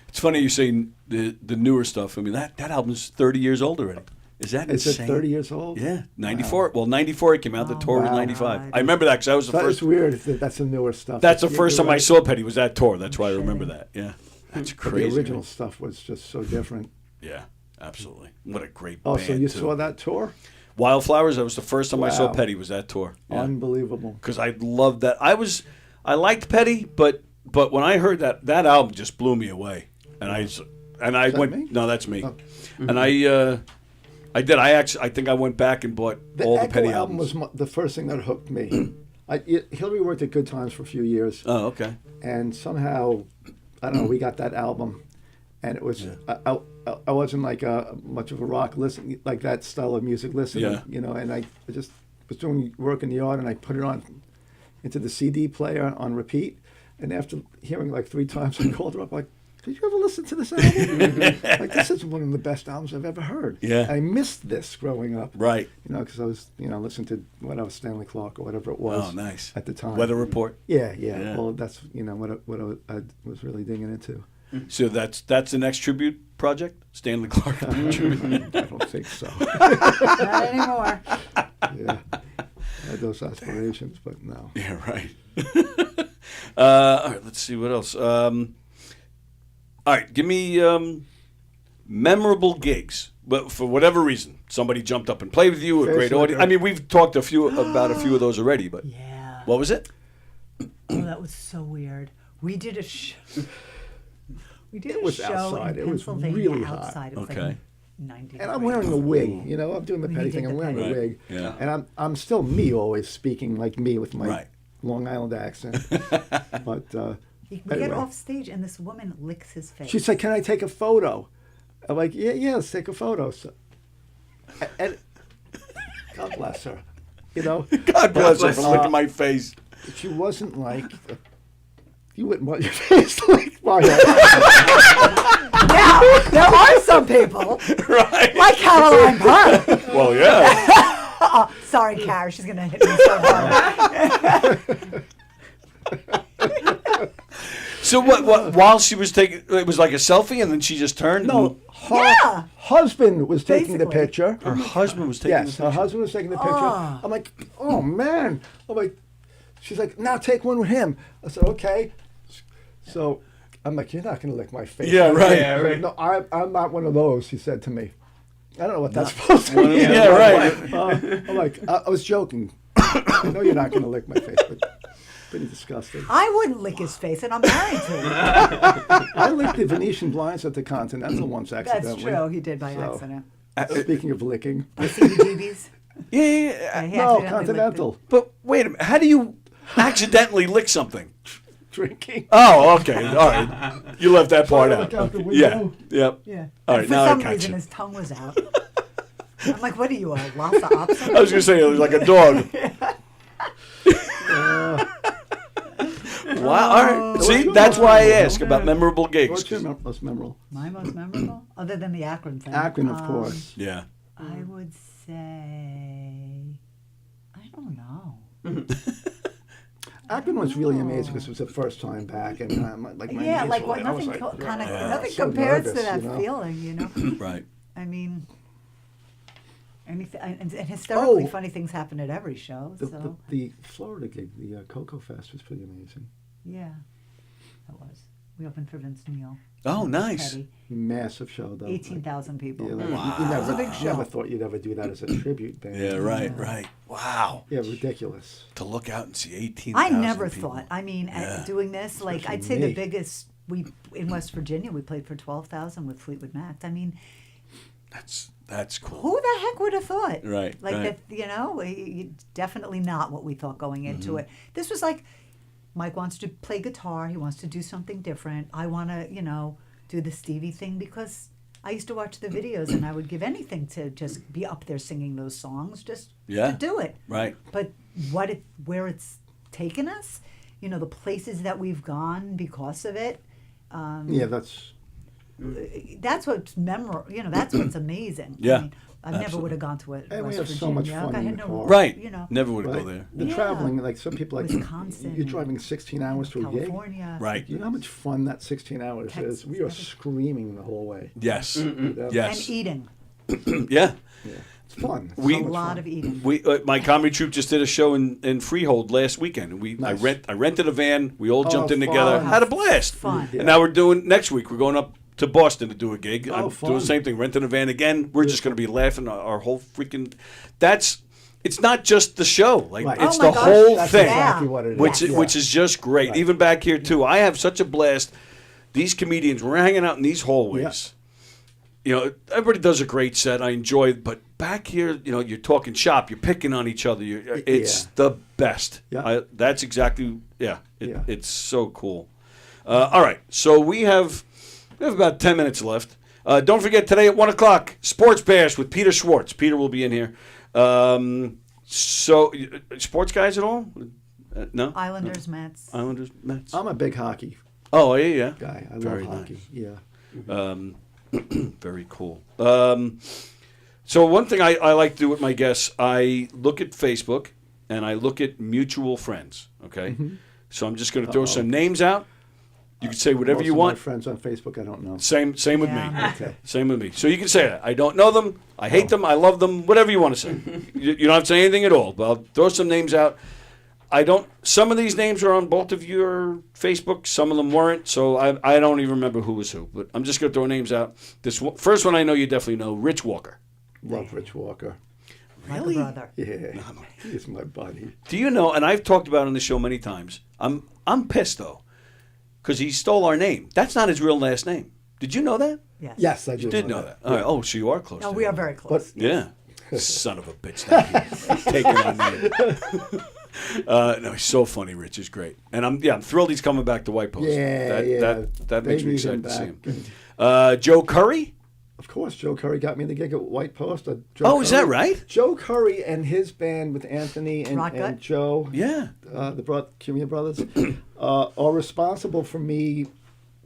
It's funny you say the newer stuff. I mean that album's 30 years old already. Is that Is insane? it 30 years old? Yeah, 94. Wow. Well, 94 it came out. The tour was 95. I remember that because that was the That first. is weird. That's the newer stuff. That's the first You're time I right. saw Petty was that tour. That's why I remember that. Yeah, that's But crazy. the original stuff was just so different. Yeah, absolutely. What a great Oh, band. so you too. saw that tour? Wildflowers. That was the first time I saw Wow. Petty. Was that tour? Yeah. Unbelievable. Because I loved that. I liked Petty, but when I heard that album just blew me away, and I that went. me? No, that's me. Oh. And I did. I think I went back and bought all the Echo Petty album albums. was the first thing that hooked me. Hilary worked at Good Times for a few years. Oh, okay. And somehow, I don't know, we got that album, and it was I wasn't like much of a rock listen, like that style of music listener, and I just was doing work in the yard, and I put it on into the CD player on repeat, and after hearing like 3 times, I called her up like, did you ever listen to this album? Like, this is one of the best albums I've ever heard. Yeah. I missed this growing up. Right. Because I was, listening to whatever Stanley Clarke or whatever it was. Oh, nice. At the time. Weather Report. Yeah. Yeah. Well, that's, what I was really digging into. So that's the next tribute project, Stanley Clarke tribute. I don't think so. Not anymore. Yeah. I had those aspirations, but no. Yeah, right. All right, let's see what else. All right, give me memorable gigs, but for whatever reason, somebody jumped up and played with you. A great audience. I mean, we've talked about a few of those already, but Yeah. what was it? Oh, that was so weird. We did a show. It was show outside. in It was Pennsylvania really hot. outside. It was Okay. like 90 And I'm degrees. wearing a wig. I'm doing the When Petty you did thing. I'm the wearing Petty. a wig. Yeah. And I'm still me, always speaking like me with my Right. Long Island accent. But We get anyway. off stage and this woman licks his face. She said, "Can I take a photo?" I'm like, "Yeah, let's take a photo." So, and God bless her. God bless her for licking my face. She wasn't like you wouldn't want your face licked by her. Now, there are some people, Right. like Caroline Park. Well, yeah. Oh, sorry, Cara, she's going to hit me so hard. So what? While she was taking, it was like a selfie, and then she just turned. No, her Yeah. husband was taking the Basically. picture. Her husband was taking. Yes, the her picture. husband was taking the picture. Oh. I'm like, oh man. I'm like, she's like, now take one with him. I said, okay. So I'm like, you're not going to lick my face. Yeah, right. Yeah, right. No, I'm not one of those, he said to me. I don't know what that's supposed to mean. Yeah, right. I'm like, I was joking. I know you're not going to lick my face, but pretty disgusting. I wouldn't lick his face, and I'm married to him. I licked the Venetian blinds at the Continental once accidentally. That's true. He did by accident. Speaking of licking. By CBGBs. Yeah. He No, accidentally Continental. But wait a minute. How do you accidentally lick something? Drinking. Oh, okay. All right. You left that part out. Look out the Yeah. window. Yep. Yeah. All And right. for Now I some catch reason, it. his tongue was out. I'm like, what are you, a Lhasa Apso? I was going to say it was like a dog. Wow. All right. See, that's why I ask about memorable gigs. What's your most memorable? My most memorable? Other than the Akron thing. Akron, of course. Yeah. I would say, I don't know. Akron was really amazing because it was the first time back, and like my Yeah, knees like were what? I was Nothing, like, kind of, yeah. nothing So compares nervous, to that you know? feeling, you know. Right. I mean, anything, and hysterically Oh. funny things happen at every show. So The Florida gig, the Cocoa Fest, was pretty amazing. yeah, that was. We opened for Vince Neil. Oh, nice. Petty. Massive show, though. 18,000 people. Yeah, like, Wow. you It was never, a big show. never thought you'd ever do that as a tribute band. Yeah, right. Wow. Yeah, ridiculous. To look out and see 18,000 I never people. thought. I mean, Yeah. doing this, like Especially I'd say me. the biggest in West Virginia, we played for 12,000 with Fleetwood Macked. I mean, That's cool. who the heck would have thought? Right, Like right. that, you know, definitely not what we thought going into it. This was like, Mike wants to play guitar. He wants to do something different. I want to, you know, do the Stevie thing because I used to watch the videos and I would give anything to just be up there singing those songs, just Yeah. to do it. Right. But where it's taken us, you know, the places that we've gone because of it. Yeah, that's What's memorable. You know, that's what's amazing. Yeah, I mean, I never absolutely. would have gone to it. And we West have Virginia. so much fun I in had the no, car. Right. You know, Never would right. go there. The Yeah. traveling, like some people, like Wisconsin, you're driving 16 hours to a gig. California. Right. You know how much fun that 16 hours Texas, is? We are screaming the whole way. Yes. You know? Yes. And eating. Yeah. Yeah. It's fun. We- A So much lot fun. of eating. We my comedy troupe just did a show in Freehold last weekend. Nice. I rented a van. We all jumped in fun. together. Oh, Had a blast. Fun. And now we're doing next week. We're going up to Boston to do a gig. Oh, I'm fun. doing the same thing. Renting a van again. We're just going to be laughing our whole freaking. It's not just the show. Like Right. it's Oh my the gosh, whole That's thing. exactly what it is. Which Yeah. which is just great. Right. Even back here too. I have such a blast. These comedians, we're hanging out in these hallways. You know, everybody does a great set. I enjoy it, but back here, you know, you're talking shop. You're picking on each other. It's Yeah. the best. Yeah. That's exactly. Yeah. Yeah. It's so cool. All right, so we have about 10 minutes left. Don't forget today at 1:00, Sports Bash with Peter Schwartz. Peter will be in here. So, sports guys at all? No? Islanders, Mets. Islanders, Mets? I'm a big hockey Oh, yeah. guy. I Very love hockey. nice. Yeah. Very cool. So one thing I like to do with my guests, I look at Facebook and I look at mutual friends, okay? So I'm just going to throw some names out. You can say whatever Most you of want. My friends on Facebook, I don't know. Same with Yeah. me. Okay. Same with me. So you can say that. I don't know them. I hate them. I love them. Whatever you want to say. You don't have to say anything at all. But I'll throw some names out. Some of these names are on both of your Facebook. Some of them weren't. So I don't even remember who was who. But I'm just going to throw names out. First one I know you definitely know, Rich Walker. Love Rich Walker. Really? Like a brother. Yeah. He's my buddy. Do you know, and I've talked about it on the show many times, I'm pissed, though, because he stole our name. That's not his real last name. Did you know that? Yes. Yes, I do. You did know that. All right. Oh, so you are close. No, to we him. are very close. Yeah. Son of a bitch. Taking our name. No, he's so funny, Rich. He's great. And I'm thrilled he's coming back to White Post. Yeah, That makes They me need him excited to see him. back. Joe Curry? Of course, Joe Curry got me the gig at White Post. Is that right? Joe Curry and his band with Anthony and Joe, Yeah. the Cumia Brothers, are responsible for me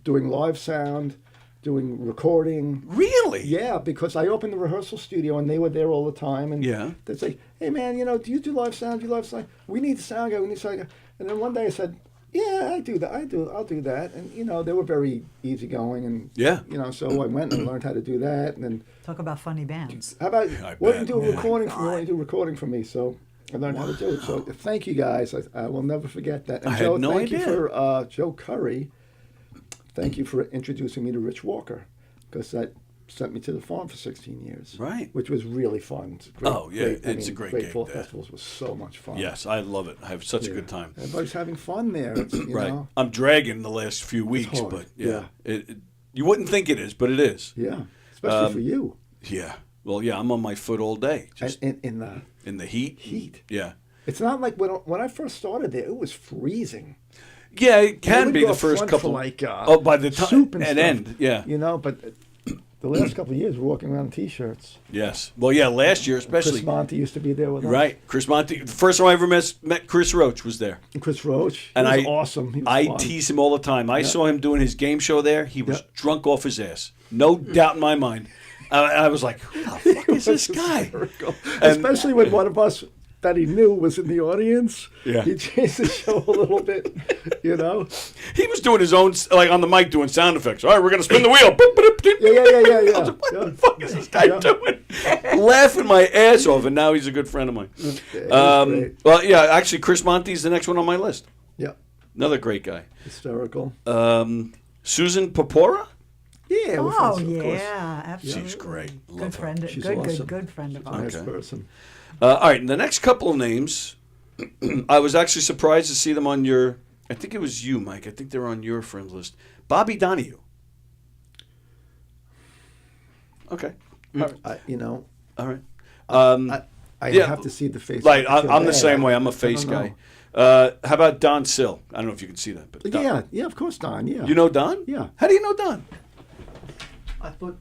doing live sound, doing recording. Really? Yeah, because I opened the rehearsal studio and they were there all the time. And Yeah. they'd say, hey, man, do you do live sound? Do you live sound? We need a sound guy. We need a sound guy. And then one day I said, yeah, I do that. I'll do that. And, they were very easygoing. And, Yeah. So I went and learned how to do that. And then, Talk about funny bands. how about, I why don't you bet. do a recording for me? Why don't you do a recording for me? So I learned how to do it. So thank you guys. I will never forget that. And I Joe, had no thank you idea. for Joe Curry thank you for introducing me to Rich Walker, because that sent me to the farm for 16 years. Right. Which was really fun. It's great, it's a great gig Fall there. Festivals was so much fun. Yes, I love it. I have such a good time. Everybody's having fun there. It's, you Right. know. I'm dragging the last few weeks, hard. but you wouldn't think it is, but it is. Yeah, especially for you. Yeah. Well, yeah, I'm on my foot all day. Just in the heat. Heat. Yeah. It's not like when I first started there, it was freezing. Yeah, it can We'd be go the up first front couple. for like by the time soup and and stuff, end, yeah. You know, but the last couple of years, we're walking around in t-shirts. Yes. Well, yeah, last year especially. Chris Monty used to be there with us. Right, Chris Monty. The first time I ever met Chris Roach was there. Chris Roach, and he was awesome. He was I fun. tease him all the time. I saw him doing his game show there. He was drunk off his ass. No doubt in my mind. I was like, who the fuck is this guy? Especially when one of us that he knew was in the audience. Yeah. He changed the show a little bit, you know. He was doing his own, like on the mic, doing sound effects. All right, we're going to spin the wheel. Yeah. I was like, what the fuck is this guy doing? Laughing my ass off, and now he's a good friend of mine. Well, yeah, actually, Chris Monty's the next one on my list. Yeah. Another great guy. Hysterical. Susan Popora? Yeah. Oh, yeah, absolutely. She's great. Love Good her. friend. She's Good awesome. friend of Nice ours. person. All right, the next couple of names, I was actually surprised to see them on your, I think it was you, Mike. I think they're on your friends list. Bobby Donahue. Okay. You know. All right. I have to see the face. Like, I feel I'm the bad. same way. I'm a I face don't guy. know. How about Don Sill? I don't know if you can see that. But Don, Yeah, of course, Don. Yeah. You know Don? Yeah. How do you know Don? I thought.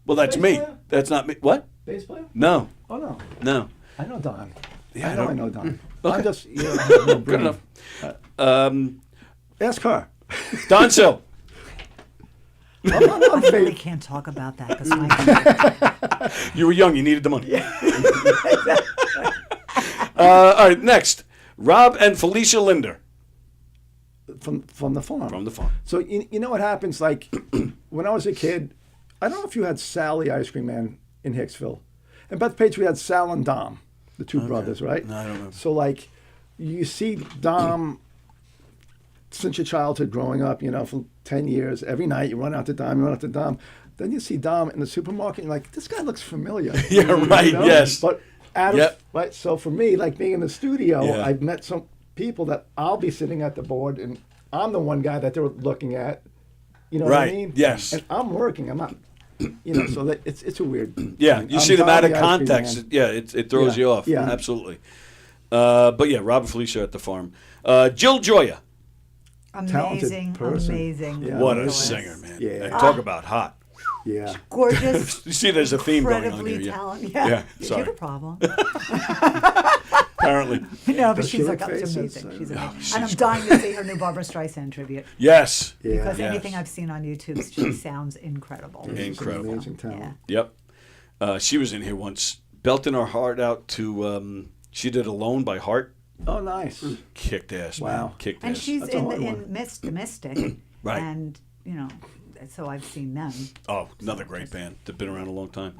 Well, that's Bass me. player? That's not me. What? Bass player? No. Oh no. No. I know Don. Yeah, I know Don. Okay. I'm just I have no Good brain. enough. Ask her. Don Sill. I really can't talk about that because You were young. You needed the money. All right, next. Rob and Felicia Linder. From the farm. From the farm. So you know what happens? Like when I was a kid, I don't know if you had Sal the ice cream man in Hicksville, and Bethpage we had Sal and Dom, the two brothers, right? No, I don't know. So like, you see Dom since your childhood, growing up, you know, for 10 years, every night you run out to Dom, Then you see Dom in the supermarket, and you're like, this guy looks familiar. Yeah, right. You know? Yes. But right. So for me, like being in the studio, I've met some people that I'll be sitting at the board, and I'm the one guy that they're looking at. You know what I mean? Yes. And I'm working. I'm not. You know, so that it's a weird. Yeah, you see them out of context. Yeah, it throws you off. Yeah, absolutely. But yeah, Rob and Felicia at the farm. Jill Joya. amazing. Yeah. What a singer, man! Yeah. Talk about hot. Yeah. Gorgeous. You see, there's a theme going on here. Incredibly Yeah. talented. Yeah. Did Sorry. you have a problem? Apparently. No, but Does she she's like like faces? amazing. She's amazing. she's And I'm dying to see her new Barbara Streisand tribute. Yes. Because Yes. anything I've seen on YouTube, she sounds incredible. Incredible. Amazing talent. Yep. She was in here once, belting her heart out to. She did "Alone" by Heart. Oh, nice. Kicked ass. Wow. Man. Kicked And ass. she's That's a hard in one. The Mystic. Right. And, you know, so I've seen them. Oh, another great band. They've been around a long time.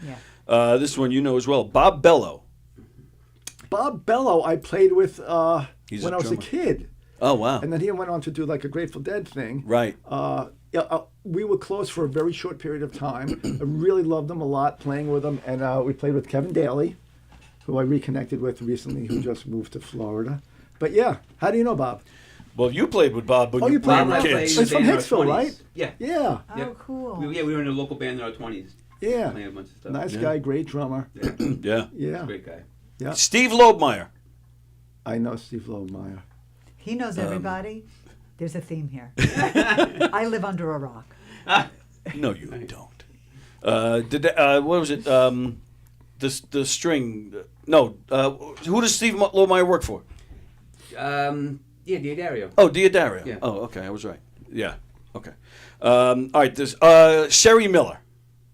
Yeah. This one you know as well. Bob Bello. Bob Bello, I played with He's when a I was a drummer. kid. Oh, wow. And then he went on to do like a Grateful Dead thing. Right. We were close for a very short period of time. I really loved him a lot, playing with him. And we played with Kevin Daly, who I reconnected with recently, who just moved to Florida. But yeah, how do you know Bob? Well, you played with Bob when Oh, you you played played with with kids. He's from in our Hicksville, 20s. right? Yeah. Yeah. Oh, cool. We were in a local band in our 20s. Yeah. Playing a bunch of stuff. Nice guy, great drummer. Yeah. Yeah. Great guy. Yeah. Steve Lobmeyer. I know Steve Lobmeyer. He knows everybody. There's a theme here. I live under a rock. No, you don't. What was it? The string. No. Who does Steve Lobmeyer work for? Yeah, Diodario. Oh, Diodario. Yeah. Oh, okay. I was right. Yeah. Okay. All right. There's Sherry Miller.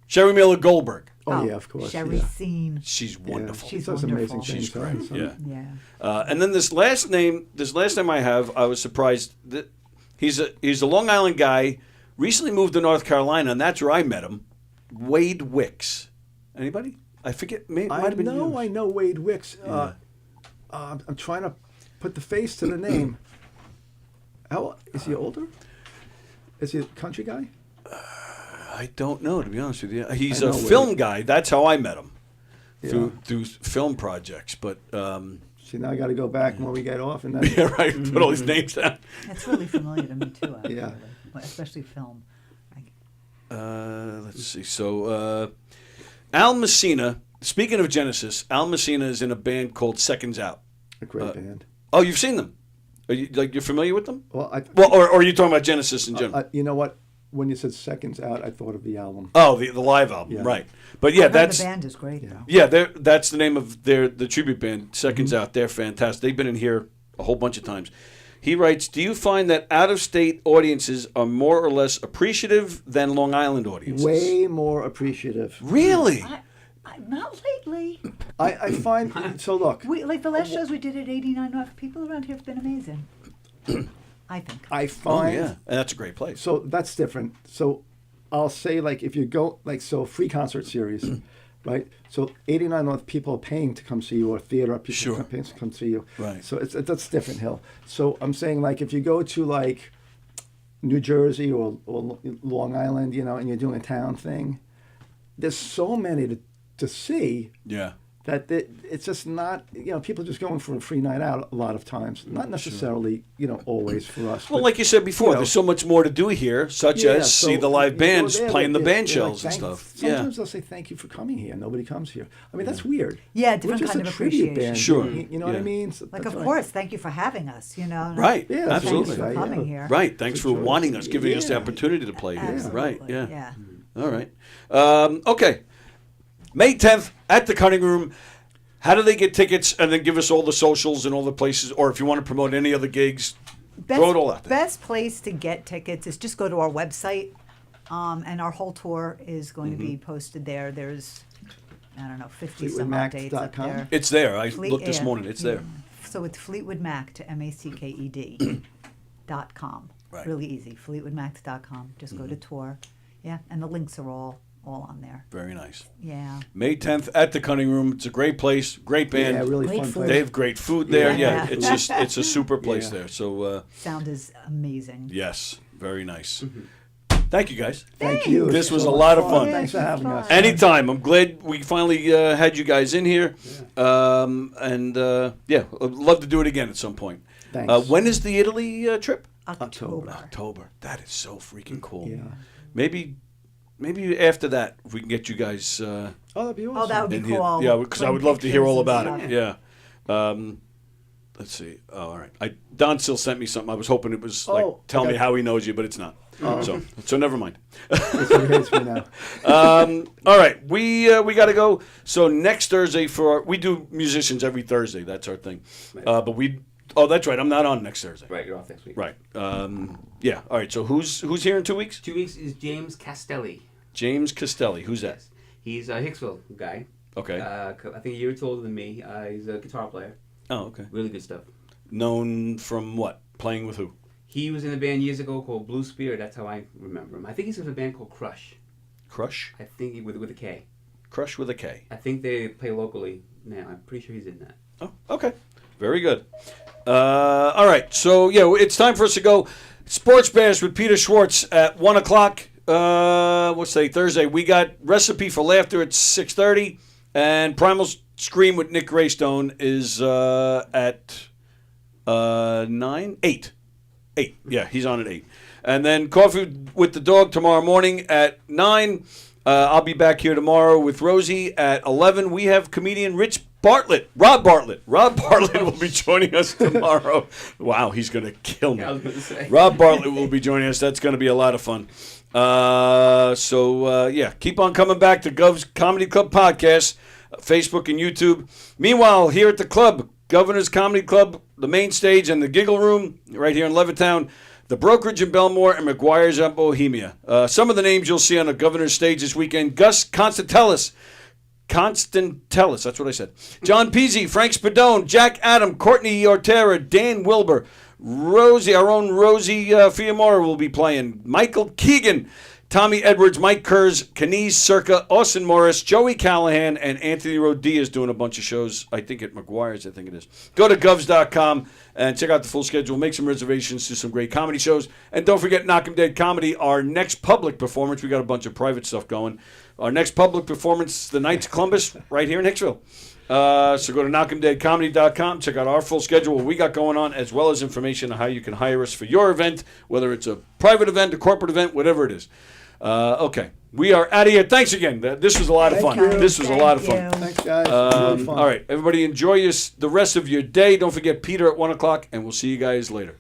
Sherry Miller Goldberg. Oh, yeah, of course. Sherry yeah. Scene. She's wonderful. She She's does wonderful. amazing things. She's great. So- Yeah. Yeah. And then this last name I have, I was surprised that he's a Long Island guy, recently moved to North Carolina, and that's where I met him. Wade Wicks. Anybody? I forget. Might have been you. I know Wade Wicks. I'm trying to put the face to the name. How is he older? Is he a country guy? I don't know, to be honest with you. He's I a know film guy. That's how I met him, Yeah. through film projects. But See, now I got to go back when we get off and then. yeah, right. Put all these names down. That's really familiar to me too. Actually. Yeah. Especially film. Let's see. So Al Messina. Speaking of Genesis, Al Messina is in a band called Seconds Out. A great band. Oh, you've seen them? Are you you're familiar with them? Well, or are you talking about Genesis in general? You know what? When you said Seconds Out, I thought of the album. Oh, the live album, Yeah. right? But yeah, that's the band is great though. yeah. That's the name of the tribute band. Seconds Out. They're fantastic. They've been in here a whole bunch of times. He writes, "Do you find that out-of-state audiences are more or less appreciative than Long Island audiences?" Way more appreciative. Really? Not lately. I find so. Look, Like the last shows we did at 89 North, people around here have been amazing. I think. I find. Oh, yeah. And that's a great place. So that's different. So I'll say, like, if you go, like, so free concert series, right? So 89 North people are paying to come see you, or theater people are paying to come see you. Right. So that's different, Hill. So I'm saying, like, if you go to, like, New Jersey or Long Island, you know, and you're doing a town thing, there's so many to see. Yeah. That it's just not, you know, people are just going for a free night out a lot of times. Not necessarily, you know, always for us. Well, but, like you said before, you know, there's so much more to do here, such as so see the live you go bands there, playing the they're- band they're like, shells and "Thank-" stuff. Sometimes they'll say, "Thank you for coming here." Nobody comes here. I mean, that's weird. Yeah, We're different just kind a of tribute appreciation. band. Sure. You know what I Yeah. mean? So Like, that's of why- course, thank you for having us, you know. Right. Yeah, Absolutely. Thanks for coming here. Right. Thanks for sure. wanting us, giving us the Yeah. opportunity to play here. Absolutely. Right. Yeah. Yeah. All right. Okay. May 10th at the Cutting Room. How do they get tickets? And then give us all the socials and all the places. Or if you want to promote any other gigs, throw it all out there. Best place to get tickets is just go to our website, and our whole tour is going to be posted there. There's, I don't know, 50 some odd dates up FleetwoodMacked.com? there. It's there. I looked this morning. It's there. So it's Fleetwood Macked, Macked .com. Right. Really easy. FleetwoodMacked.com. Just go to tour. Yeah, and the links are all on there. Very nice. Yeah. May 10th at the Cutting Room. It's a great place, great band. Yeah, really Great fun food. place. They have great food there. Yeah. Yeah, it's just it's a super place Yeah. there. So Sound is amazing. yes, very nice. Thank you guys. Thank you. This was So a much lot of fun. Thanks for having us. Anytime. I'm glad we finally had you guys in here. And yeah, I'd love to do it again at some point. Thanks. When is the Italy trip? October. That is so freaking cool. Yeah. Maybe after that, if we can get you guys Oh, that'd be awesome. Oh, that would be in here. cool. Yeah, because I Bring would love to hear all pictures about and it. stuff. Yeah. Let's see. Oh, all right. Don still sent me something. I was hoping it was like tell me okay. how he knows you, but it's not. So never mind. It's me now. All right, we got to go. So next Thursday we do musicians every Thursday. That's our thing. But that's right. I'm not on next Thursday. Right, you're off next week. Right. Yeah. All right. So who's here in 2 weeks? 2 weeks is James Castelli. James Castelli. Who's that? Yes. He's a Hicksville guy. Okay. I think a year or two older than me. He's a guitar player. Oh, okay. Really good stuff. Known from what? Playing with who? He was in a band years ago called Blue Spirit. That's how I remember him. I think he's in a band called Crush. Crush? I think with a K. Crush with a K. I think they play locally now. I'm pretty sure he's in that. Oh, okay. Very good. All right. So, yeah, it's time for us to go. Sports Bash with Peter Schwartz at 1 o'clock. What's today? Thursday. We got Recipe for Laughter at 6:30. And Primal Scream with Nick Greystone is at 9? 8. 8. Yeah, he's on at 8. And then Coffee with the Dog tomorrow morning at 9. I'll be back here tomorrow with Rosie at 11. We have comedian Rob Bartlett. Rob Bartlett will be joining us tomorrow. Wow, he's going to kill me. I was going to say. Rob Bartlett will be joining us. That's going to be a lot of fun. Yeah, keep on coming back to Gov's Comedy Club podcast, Facebook and YouTube. Meanwhile, here at the club, Governor's Comedy Club, the main stage and the Giggle Room right here in Levittown, the Brokerage in Belmore, and McGuire's at Bohemia. Some of the names you'll see on the Governor's stage this weekend: Gus Constantelis, that's what I said. John Peasy, Frank Spadone, Jack Adam, Courtney Ortera, Dan Wilbur, Rosie, our own Rosie Fiamora will be playing. Michael Keegan, Tommy Edwards, Mike Kurz, Kenise Circa, Austin Morris, Joey Callahan, and Anthony Rodilla is doing a bunch of shows, I think at McGuire's, I think it is. Go to govs.com and check out the full schedule. Make some reservations to some great comedy shows. And don't forget Knockem Dead Comedy, our next public performance. We got a bunch of private stuff going. Our next public performance, the Knights of Columbus, right here in Hicksville. So go to knockemdeadcomedy.com, check out our full schedule, what we got going on, as well as information on how you can hire us for your event, whether it's a private event, a corporate event, whatever it is. Okay, we are out of here. Thanks again. This was a lot of fun. This was a lot of fun. Thanks, guys. Really fun. All right, everybody enjoy the rest of your day. Don't forget Peter at 1 o'clock, and we'll see you guys later.